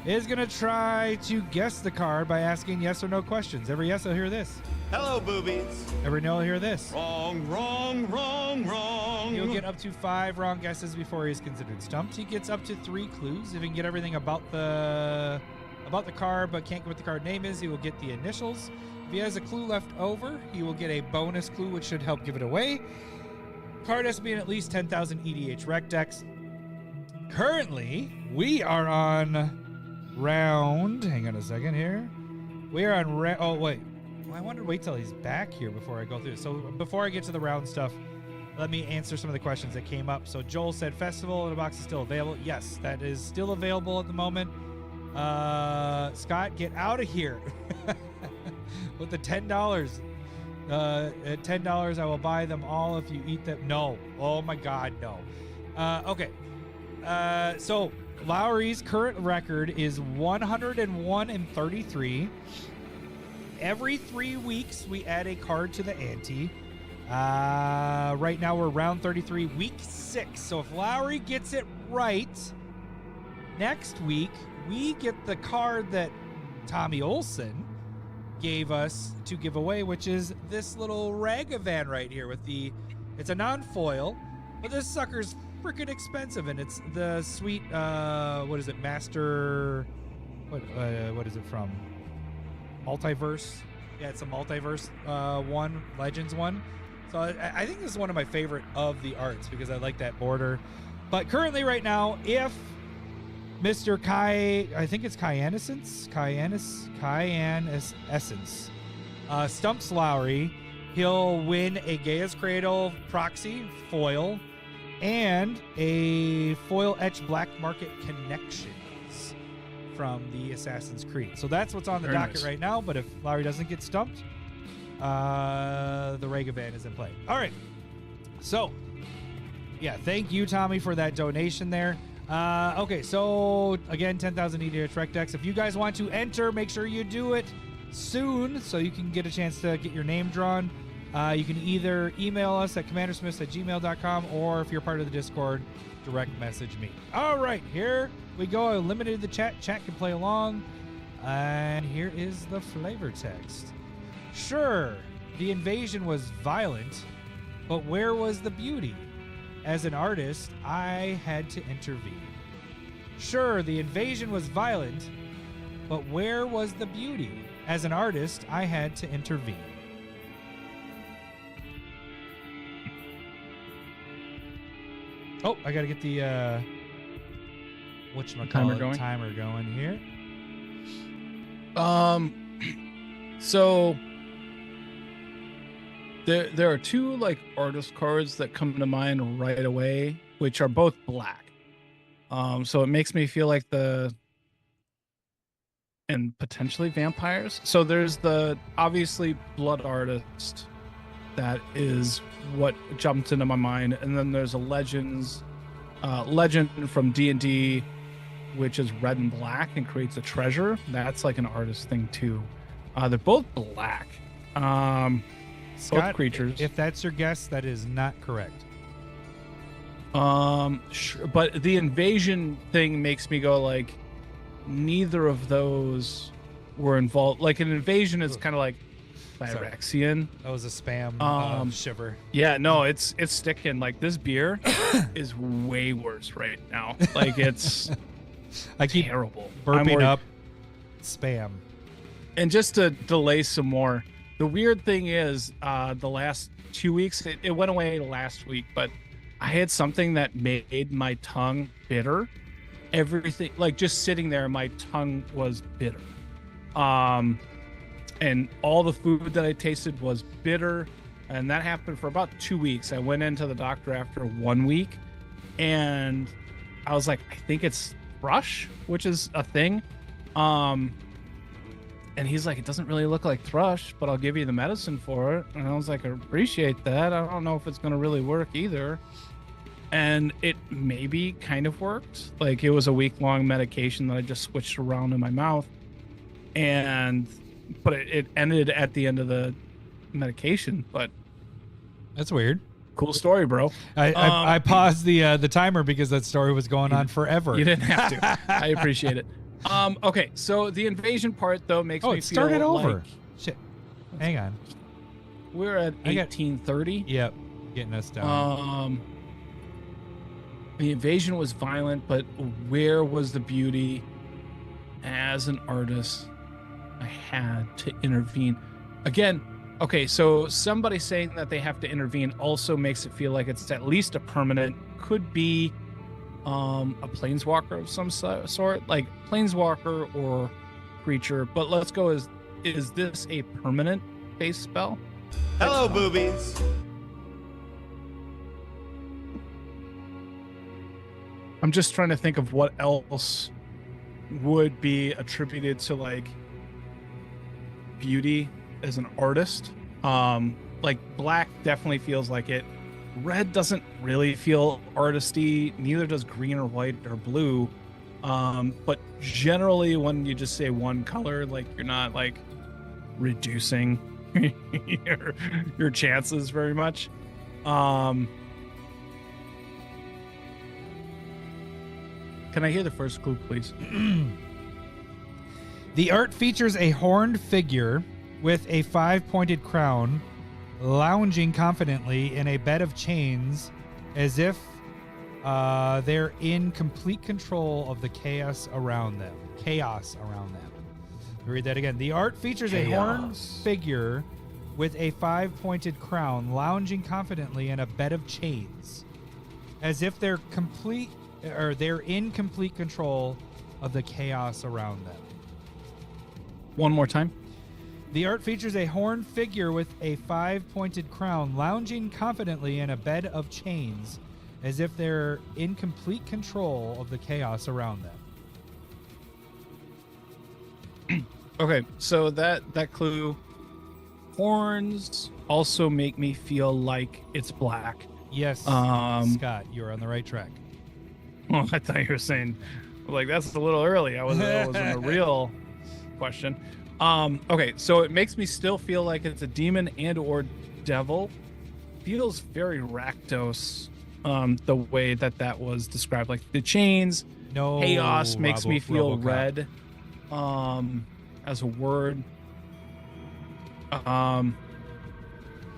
is going to try to guess the card by asking yes or no questions. Every yes, I'll hear this. Hello, boobies. Every no, I'll hear this. Wrong, wrong, wrong, wrong. He'll get up to 5 wrong guesses before he's considered stumped. He gets up to 3 clues. If he can get everything about the card but can't get what the card name is, he will get the initials. If he has a clue left over, he will get a bonus clue, which should help give it away. Card has to be in at least 10,000 EDH rec decks. currently we are on round. Hang on a second here. We are on oh wait. Well, I wanted to wait till he's back here before I go through. So before I get to the round stuff, let me answer some of the questions that came up. So Joel said festival in a box is still available. Yes, that is still available at the moment. Scott, get out of here with the $10. At $10, I will buy them all if you eat them. No. Oh my God, no. Okay. So Lowry's current record is 101-33. Every 3 weeks, we add a card to the ante. Right now, we're round 33, week 6. So if Lowry gets it right, next week, we get the card that Tommy Olson gave us to give away, which is this little Ragavan right here with it's a non-foil, but this sucker's freaking expensive, and it's the sweet, what is it, Master, what is it from? Multiverse? Yeah, it's a Multiverse one, Legends one. So I think this is one of my favorite of the arts because I like that border. But currently right now, if Mr. I think it's Cayenne Essence, stumps Lowry, he'll win a Gaia's Cradle proxy foil and a foil etched Black Market Connections from the Assassin's Creed. So that's what's on the docket right now. But if Lowry doesn't get stumped, the Ragavan is in play. All right. So, yeah, thank you, Tommy, for that donation there. Okay, so again, 10,000 EDH Rec decks. If you guys want to enter, make sure you do it soon so you can get a chance to get your name drawn. You can either email us at commandersmiths@gmail.com, or if you're part of the Discord, direct message me. All right, here we go. I limited the chat. Chat can play along. And here is the flavor text. Sure, the invasion was violent, but where was the beauty? As an artist, I had to intervene. Sure, the invasion was violent, but where was the beauty? As an artist, I had to intervene. Oh, I gotta get the timer going here. So there are two like artist cards that come to mind right away, which are both black. So it makes me feel like and potentially vampires. So there's the obviously Blood Artist, that is what jumped into my mind, and then there's a legend from D&D, which is red and black and creates a treasure. That's like an artist thing too. They're both black. Scott, both creatures. If that's your guess, that is not correct. Sure, but the invasion thing makes me go like, neither of those were involved. Like an invasion is kind of like Phyrexian. That was a spam shiver. Yeah, no, it's sticking. Like this beer is way worse right now. Like it's I keep terrible. Burping up spam. And just to delay some more, the weird thing is the last 2 weeks, it went away last week, but I had something that made my tongue bitter. Everything, like just sitting there, my tongue was bitter. And all the food that I tasted was bitter. And that happened for about 2 weeks. I went into the doctor after 1 week and I was like, I think it's thrush, which is a thing. And he's like, it doesn't really look like thrush, but I'll give you the medicine for it. And I was like, I appreciate that. I don't know if it's going to really work either. And it maybe kind of worked. Like it was a week-long medication that I just switched around in my mouth. But it ended at the end of the medication. But that's weird. Cool story, bro. I paused the timer because that story was going on forever. You didn't have to. I appreciate it. Okay, so the invasion part though makes me feel started over. Like shit. Hang on. We're at 1830. Yep, getting us down. The invasion was violent, but where was the beauty? As an artist, I had to intervene. Again, okay, so somebody saying that they have to intervene also makes it feel like it's at least a permanent, could be a planeswalker of some sort, like planeswalker or creature. But let's go is this a permanent base spell? Hello, boobies. I'm just trying to think of what else would be attributed to like beauty as an artist. Like black definitely feels like it. Red doesn't really feel artisty, neither does green or white or blue. But generally when you just say one color, like you're not like reducing your chances very much. Can I hear the first clue, please? The art features a horned figure with a 5-pointed crown lounging confidently in a bed of chains as if they're in complete control of the chaos around them. Read that again. The art features a horned figure with a 5-pointed crown lounging confidently in a bed of chains as if they're in complete control of the chaos around them. One more time. The art features a horned figure with a 5-pointed crown lounging confidently in a bed of chains as if they're in complete control of the chaos around them. Okay, so that clue, horns also make me feel like it's black. Yes, Scott, you're on the right track. Well, I thought you were saying, like, that's a little early. That wasn't a real question. Okay, so it makes me still feel like it's a demon and or devil. Feels very Rakdos, the way that was described. Like the chains, chaos makes me feel red, as a word.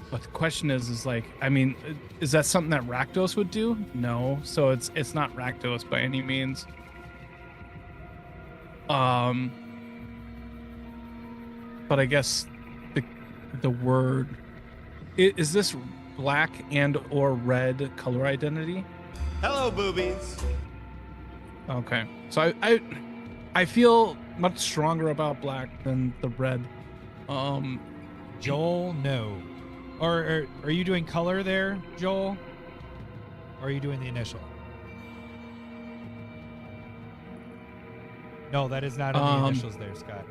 But the question is like, I mean, is that something that Rakdos would do? No. So it's not Rakdos by any means. But I guess the word is this black and or red color identity? Hello, boobies. Okay. So I feel much stronger about black than the red. Joel, no. Or are you doing color there, Joel? Or are you doing the initial? No, that is not in the initials there, Scott.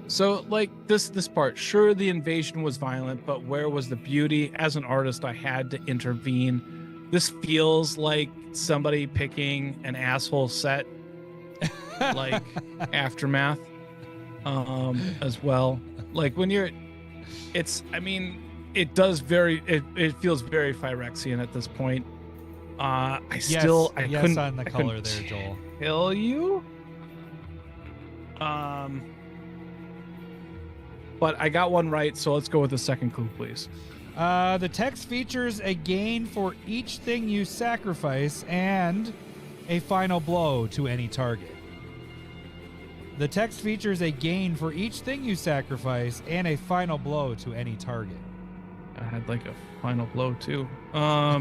So like this part, sure, the invasion was violent, but where was the beauty? As an artist, I had to intervene. This feels like somebody picking an asshole set, like Aftermath, as well. Like when you're, it does it feels very Phyrexian at this point. I couldn't on the color there, Joel. Tell you. But I got one right, so let's go with the second clue, please. The text features a gain for each thing you sacrifice and a final blow to any target. The text features a gain for each thing you sacrifice and a final blow to any target. I had like a final blow too. No. I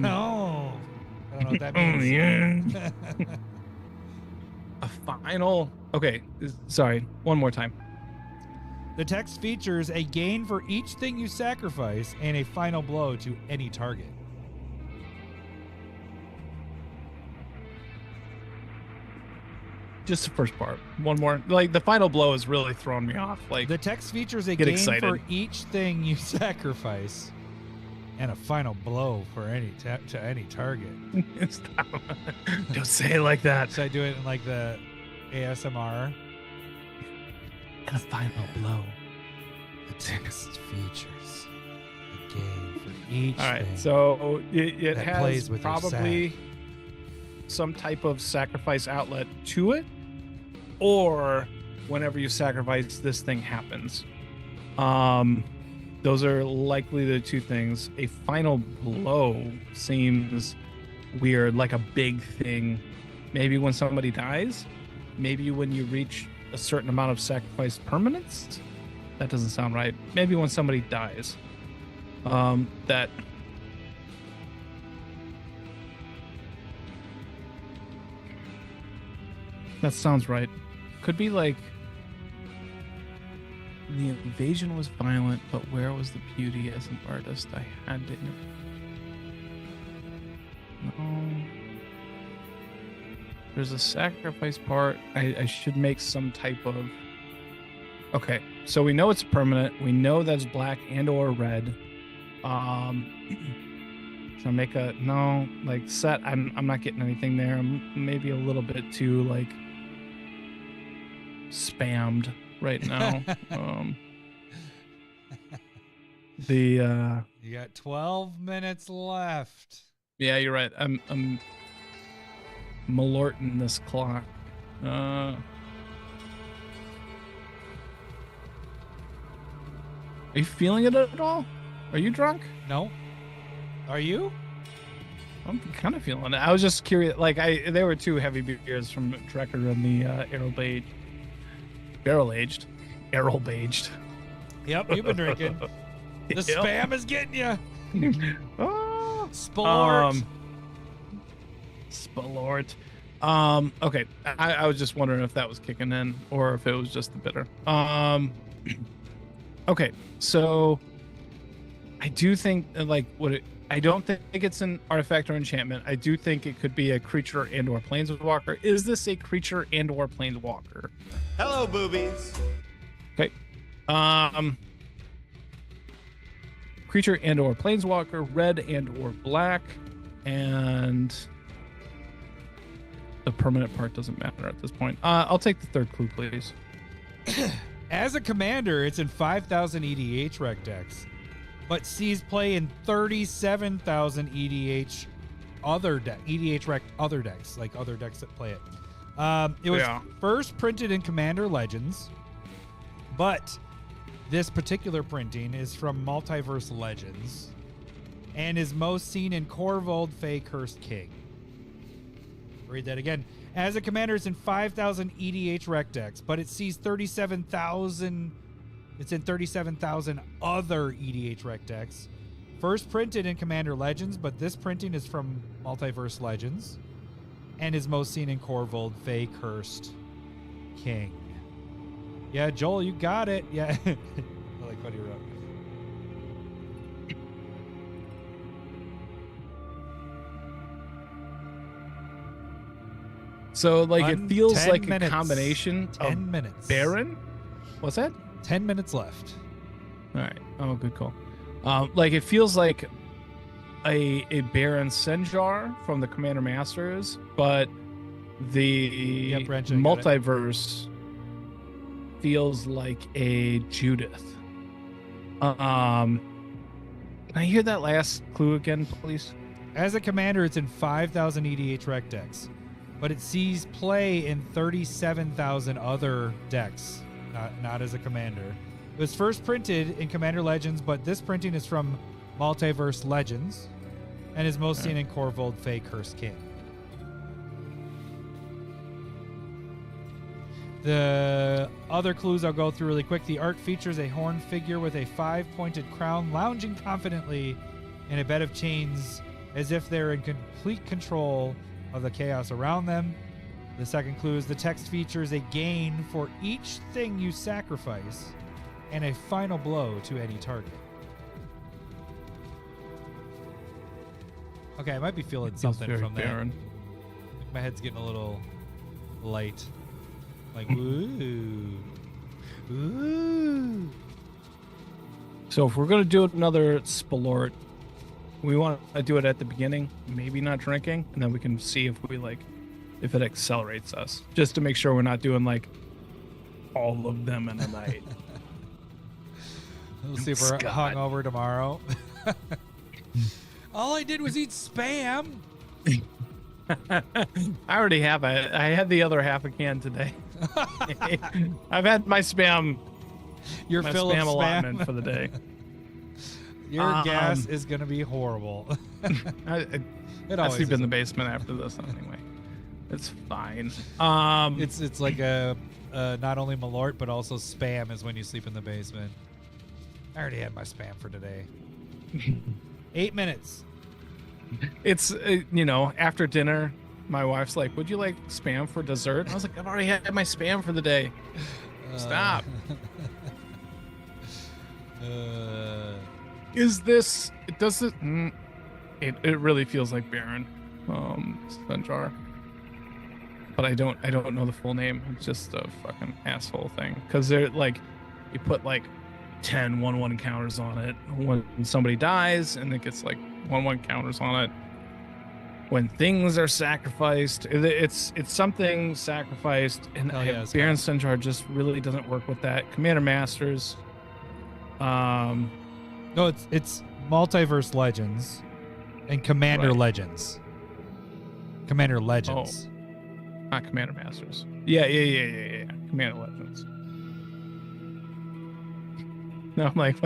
don't know what that means. Yeah. A final. Okay, sorry. One more time. The text features a gain for each thing you sacrifice and a final blow to any target. Just the first part. One more. Like the final blow is really throwing me off. Like the text features a get gain excited. For each thing you sacrifice and a final blow for to any target. Stop. Don't say it like that. Should I do it in like the ASMR? And a final blow. The text features a gain for each. All right, thing so it that has plays with your probably some type of sacrifice outlet to it, or whenever you sacrifice, this thing happens. Those are likely the two things. A final blow seems weird, like a big thing. Maybe when somebody dies, maybe when you reach a certain amount of sacrifice permanence. That doesn't sound right. Maybe when somebody dies. That sounds right. Could be like the invasion was violent, but where was the beauty as an artist? I had to. No. There's a sacrifice part. I should make some type of. Okay, so we know it's permanent. We know that's black and or red. Should I make a set? I'm not getting anything there. I'm maybe a little bit too like spammed right now. You got 12 minutes left. Yeah, you're right. I'm Malorting this clock. Are you feeling it at all? Are you drunk? No. Are you? I'm kind of feeling it. I was just curious. Like there were 2 heavy beers from Drecker and the barrel aged. Yep, you've been drinking. The spam is getting you. Oh, SPALORT. SPALORT. Okay. I was just wondering if that was kicking in or if it was just the bitter. Okay. So I do think I don't think it's an artifact or enchantment. I do think it could be a creature and or planeswalker. Is this a creature and or planeswalker? Hello, boobies. Okay. Creature and or planeswalker, red and or black, and the permanent part doesn't matter at this point. I'll take the 3rd clue, please. As a commander, it's in 5,000 EDH rec decks, but sees play in 37,000 EDH rec other decks, like other decks that play it. It was first printed in Commander Legends, but this particular printing is from Multiverse Legends and is most seen in Corvold Fey Cursed King. Read that again. As a commander, it's in 5,000 EDH rec decks, but it sees 37,000. It's in 37,000 other EDH rec decks. First printed in Commander Legends, but this printing is from Multiverse Legends and is most seen in Corvold Fey Cursed King. Yeah, Joel, you got it. Yeah. I like what he wrote. So, it feels like minutes. a combination 10 of minutes. Baron? What's that? 10 minutes left. All right. Oh, good call. It feels like a Baron Senjar from the Commander Masters, but the multiverse feels like a Judith. Can I hear that last clue again, please? As a commander, it's in 5,000 EDH rec decks, but it sees play in 37,000 other decks, not as a commander. It was first printed in Commander Legends, but this printing is from Multiverse Legends and is most seen in Corvold Fey Cursed King. The other clues I'll go through really quick. The art features a horned figure with a 5-pointed crown lounging confidently in a bed of chains as if they're in complete control of the chaos around them. The second clue is the text features a gain for each thing you sacrifice and a final blow to any target. Okay, I might be feeling something from Baron. that. My head's getting a little light. Like, ooh. Ooh. So if we're going to do another SPALORT, we want to do it at the beginning, maybe not drinking, and then we can see if if it accelerates us, just to make sure we're not doing all of them in a night. We'll see if we're hungover tomorrow. All I did was eat Spam. I already have it. I had the other half a can today. I've had my Spam. Your my fill Spam of allotment Spam for the day. Your gas is gonna be horrible. I sleep in the basement after this anyway. It's fine. It's like a not only Malort but also Spam is when you sleep in the basement. I already had my Spam for today. 8 minutes. It's after dinner, My wife's like, "Would you like spam for dessert?" I was like, "I've already had my spam for the day." Stop. Is this? It does it. It really feels like Baron, Sunjar. But I don't know the full name. It's just a fucking asshole thing. Because they're like, you put like 10 1/1 counters on it when somebody dies, and it gets like 1/1 counters on it when things are sacrificed. It's something sacrificed, and Baron Sunjar just really doesn't work with that. Commander Masters. No, it's Multiverse Legends and Commander Legends. Commander Legends. Oh, not Commander Masters. Yeah. Commander Legends. No, I'm like,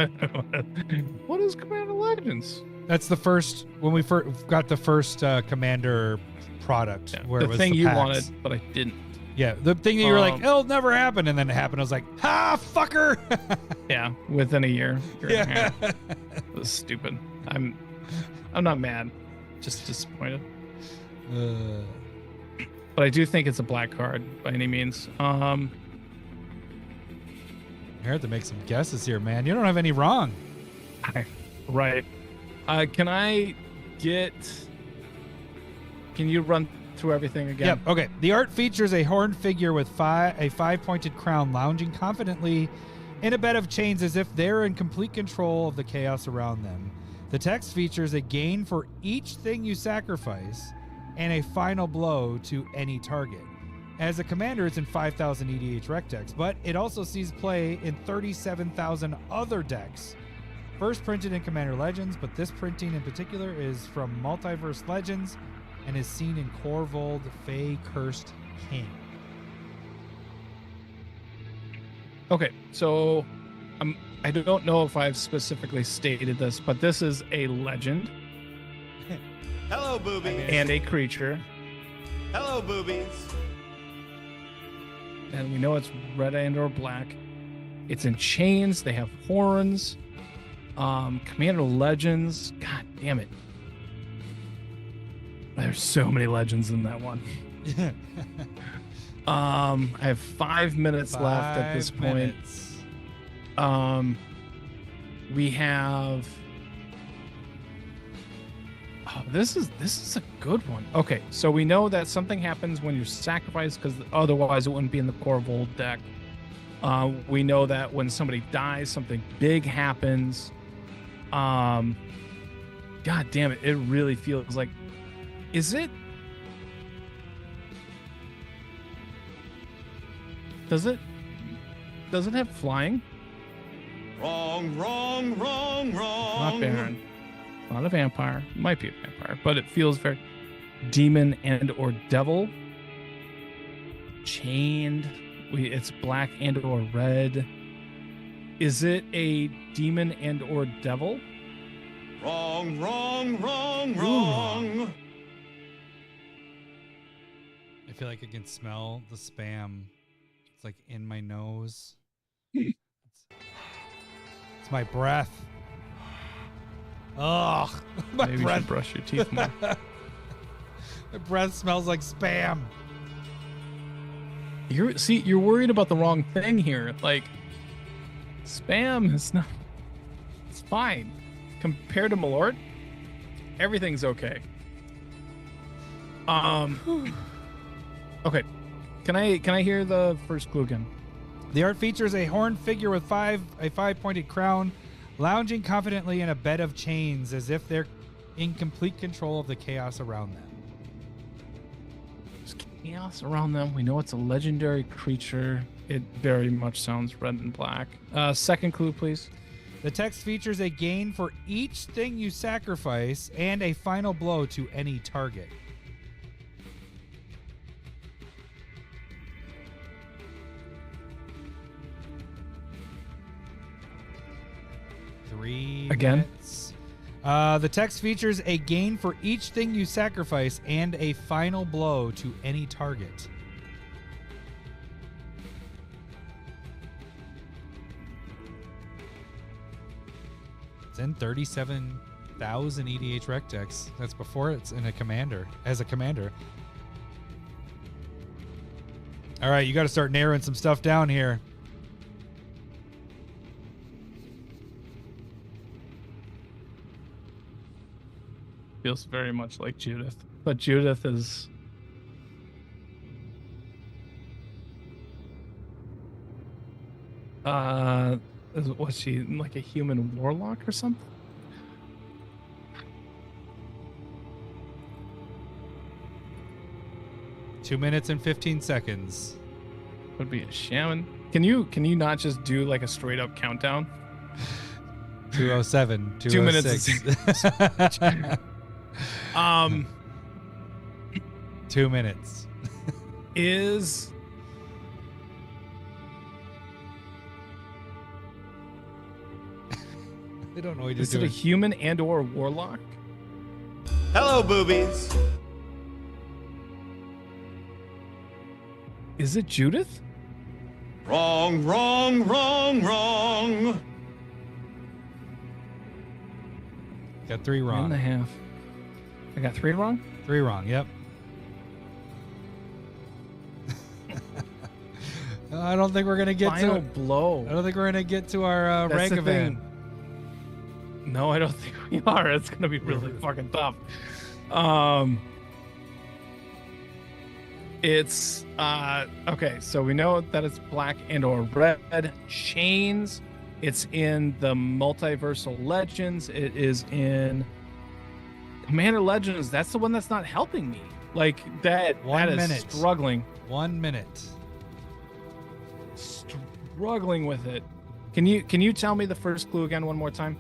what is Commander Legends? That's the first, when we first got the first Commander product. Yeah, where the it was thing the you packs. wanted, but I didn't. Yeah, the thing that you were like, it'll never happen, and then it happened. I was like, ha, fucker. Yeah, within a year. Yeah. It was stupid. I'm not mad, just disappointed. But I do think it's a black card by any means. You have to make some guesses here, man. You don't have any wrong. Right. Can you run through everything again? Yep. Okay. The art features a horned figure with a five-pointed crown lounging confidently in a bed of chains as if they're in complete control of the chaos around them. The text features a gain for each thing you sacrifice and a final blow to any target. As a commander, it's in 5,000 EDH rec decks, but it also sees play in 37,000 other decks. First printed in Commander Legends, but this printing in particular is from Multiverse Legends and is seen in Corvold Fey Cursed King. Okay, so I don't know if I've specifically stated this, but this is a legend. Hello, boobies. And a creature. Hello, boobies. And we know it's red and or black. It's in chains. They have horns. Commander Legends. God damn it. There's so many legends in that one. I have 5 minutes left at this point. We have. Oh, this is a good one. Okay, so we know that something happens when you're sacrificed because otherwise it wouldn't be in the Corvold deck. We know that when somebody dies, something big happens. God damn it! It really feels like. Is it? Does it have flying? Wrong. Not Baron. Not a vampire. Might be a vampire, but it feels very demon and or devil. Chained. It's black and or red. Is it a demon and or devil? Wrong. I feel like I can smell the spam. It's like in my nose. It's my breath. Ugh. My Maybe you breath. should brush your teeth more. My breath smells like spam. You're worried about the wrong thing here. Like, spam is not. It's fine compared to Malort. Everything's okay. Okay. Can I hear the first clue again? The art features a horned figure with a five-pointed crown, lounging confidently in a bed of chains as if they're in complete control of the chaos around them. There's chaos around them. We know it's a legendary creature. It very much sounds red and black. Second clue, please. The text features a gain for each thing you sacrifice and a final blow to any target. Again? The text features a gain for each thing you sacrifice and a final blow to any target. It's in 37,000 EDH rec decks. That's before it's in a commander. As a commander. All right, you got to start narrowing some stuff down here. Feels very much like Judith, but Judith is. Was she like a human warlock or something? Two minutes and 15 seconds. Would be a shaman. Can you not just do like a straight up countdown? 207, 2 minutes. 206. 2 minutes. Is I don't know what you're is it doing. a human and or warlock? Hello, boobies. Is it Judith? Wrong, wrong, wrong, wrong. Got 3 1.5. wrong. I got 3 wrong? 3 wrong, yep. I don't think we're going to get Final to blow. I don't think we're going to get to our That's rank the event. thing. No, I don't think we are. It's gonna be really fucking tough. It's okay, so we know that it's black and or red chains. It's in the Multiversal Legends. It is in Commander Legends. That's the one that's not helping me. Like that 1 is minute. struggling. 1 minute. Struggling with it. Can you tell me the first clue again one more time?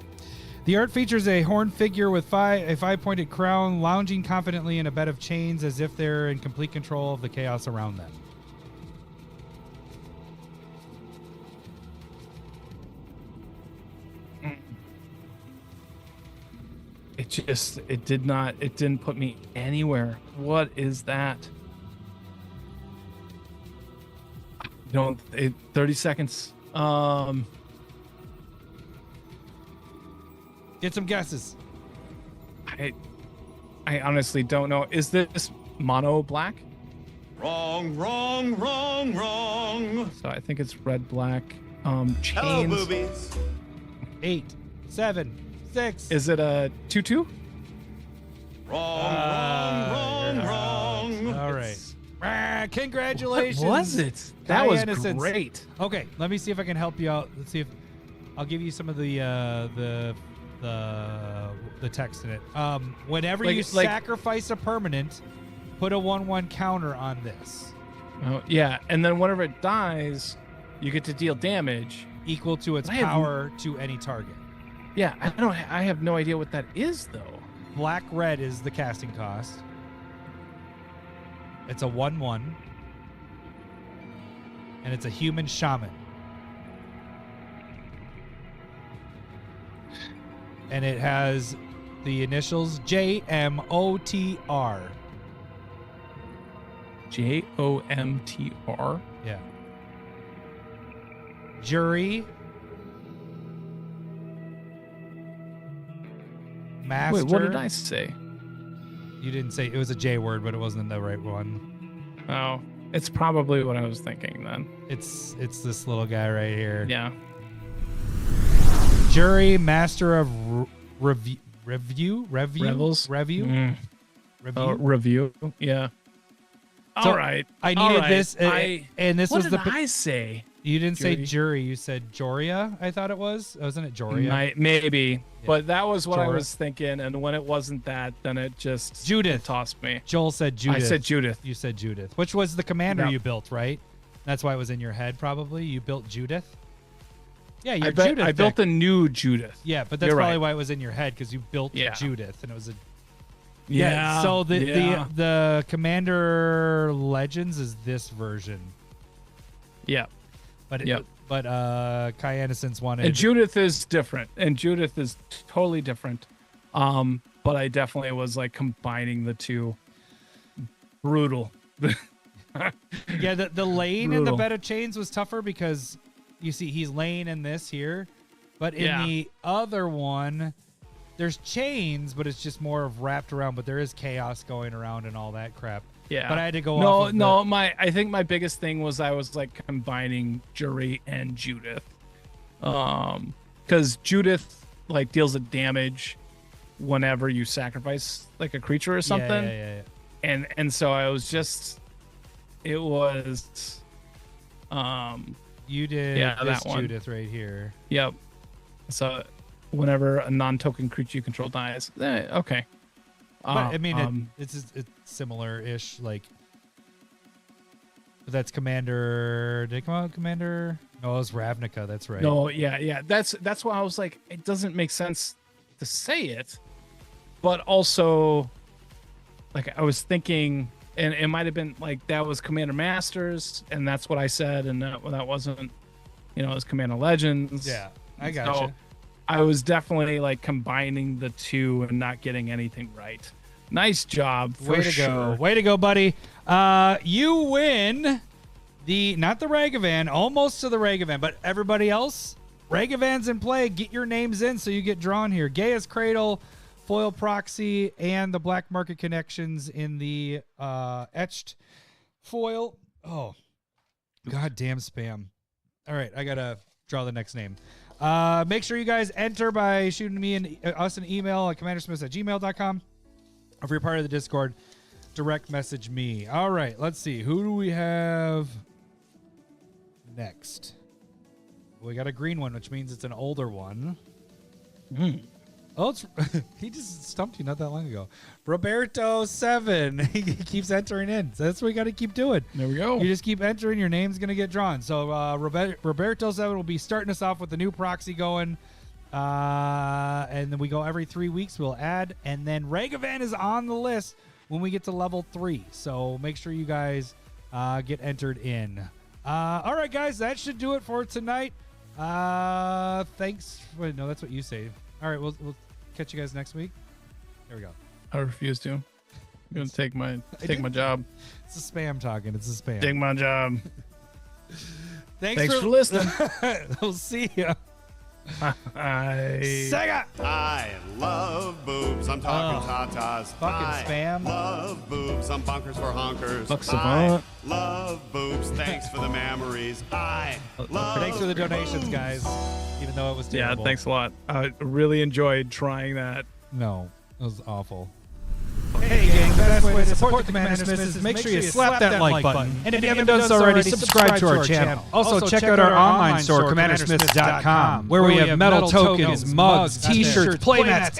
The art features a horned figure with a 5-pointed crown lounging confidently in a bed of chains as if they're in complete control of the chaos around them. It didn't put me anywhere. What is that? 30 seconds. Get some guesses. I honestly don't know. Is this mono black? Wrong, wrong, wrong, wrong. So I think it's red black. Hello, Chains. boobies. 8, 7, 6. Is it a 2-2? Wrong, wrong, wrong, wrong. All right. Congratulations. What was it? That was Innocence. great. Okay, let me see if I can help you out. Let's see if I'll give you some of the text in it. Whenever you sacrifice a permanent, put a 1/1 counter on this. Oh, yeah, and then whenever it dies, you get to deal damage equal to its I have- power to any target. Yeah, I have no idea what that is though. Black red is the casting cost. It's a 1/1. And it's a human shaman. And it has the initials JMOTR. JOMTR. Yeah. Jury. Master. Wait, what did I say? You didn't say it was a J word, but it wasn't the right one. Oh, it's probably what I was thinking then. It's this little guy right here. Yeah. Jury, master of review, Revels? review, Mm. review. Review. Yeah. So All right. I All needed right. this, and this What was did the. I say? You didn't say Jury? jury. You said Joria. I thought it was. Wasn't it Joria? Maybe, but that was what I Jorah. was thinking. And when it wasn't that, then it just Judith. tossed me. Joel said Judith. I said Judith. You said Judith, which was the commander Yep. you built, right? That's why it was in your head, probably. You built Judith. Yeah, you're I Judith. built a new Judith. Yeah, but that's You're probably right. why it was in your head because you built Yeah. Judith, and it was a. Yeah. So yeah. the Commander Legends is this version, Yeah. but Yep. Kai Innocence wanted. And Judith is different. And Judith is totally different. But I definitely was like combining the two. Brutal. Yeah, the lane in the Brutal. bed of chains was tougher because you see he's laying in this here, but in Yeah. the other one, there's chains, but it's just more of wrapped around. But there is chaos going around and all that crap. Yeah. But I had to go No, off of no. I think my biggest thing was I was like combining Jury and Judith, because Judith like deals a damage whenever you sacrifice like a creature or something. Yeah. And so I was just, it was, You did yeah, this that one. Judith right here. Yep. So whenever a non-token creature you control dies, okay. But I mean, it's similar-ish. Like that's Commander. Did it come out Commander? No, it was Ravnica. That's right. No, yeah. That's why I was like, it doesn't make sense to say it, but also, like I was thinking, and it might have been like that was Commander Masters, and that's what I said, and that wasn't, it was Commander Legends. Yeah, I got you. I was definitely like combining the two and not getting anything right. Nice job. Way to go. Way to go, buddy. You win not the Ragavan, almost to the Ragavan, but everybody else, Ragavan's in play. Get your names in so you get drawn here. Gaia's Cradle, Foil Proxy, and the Black Market Connections in the etched foil. Oh, goddamn spam. All right, I got to draw the next name. Make sure you guys enter by shooting me and us an email at commandersmiths@gmail.com. If you're part of the Discord, direct message me. All right, let's see. Who do we have next? We got a green one, which means it's an older one. Oh, it's he just stumped you not that long ago. Roberto 7. He keeps entering in. So that's what we got to keep doing. There we go. You just keep entering. Your name's going to get drawn. So Roberto 7 will be starting us off with the new proxy going. And then we go every 3 weeks. We'll add. And then Ragavan is on the list when we get to level 3. So make sure you guys get entered in. All right, guys. That should do it for tonight. Thanks. Wait, no, that's what you say. All right, we'll catch you guys next week. There we go. I refuse to. I'm gonna take my job. It's a spam talking. It's a spam. Take my job. Thanks for listening. We'll see ya. Sega. I love boobs. I'm talking tatas. Fucking spam. Love boobs. I'm bunkers for honkers. Fuck Savant. I love boobs. Thanks for the memories. I love. Thanks for the donations, guys. Even though it was terrible. Yeah, thanks a lot. I really enjoyed trying that. No, it was awful. Hey gang, the best way to support the Commander Smiths is make sure you slap that like button. And if you haven't done so already, subscribe to our channel. Also, check out our online store, commandersmiths.com, where we have metal tokens, mugs, t-shirts, playmats,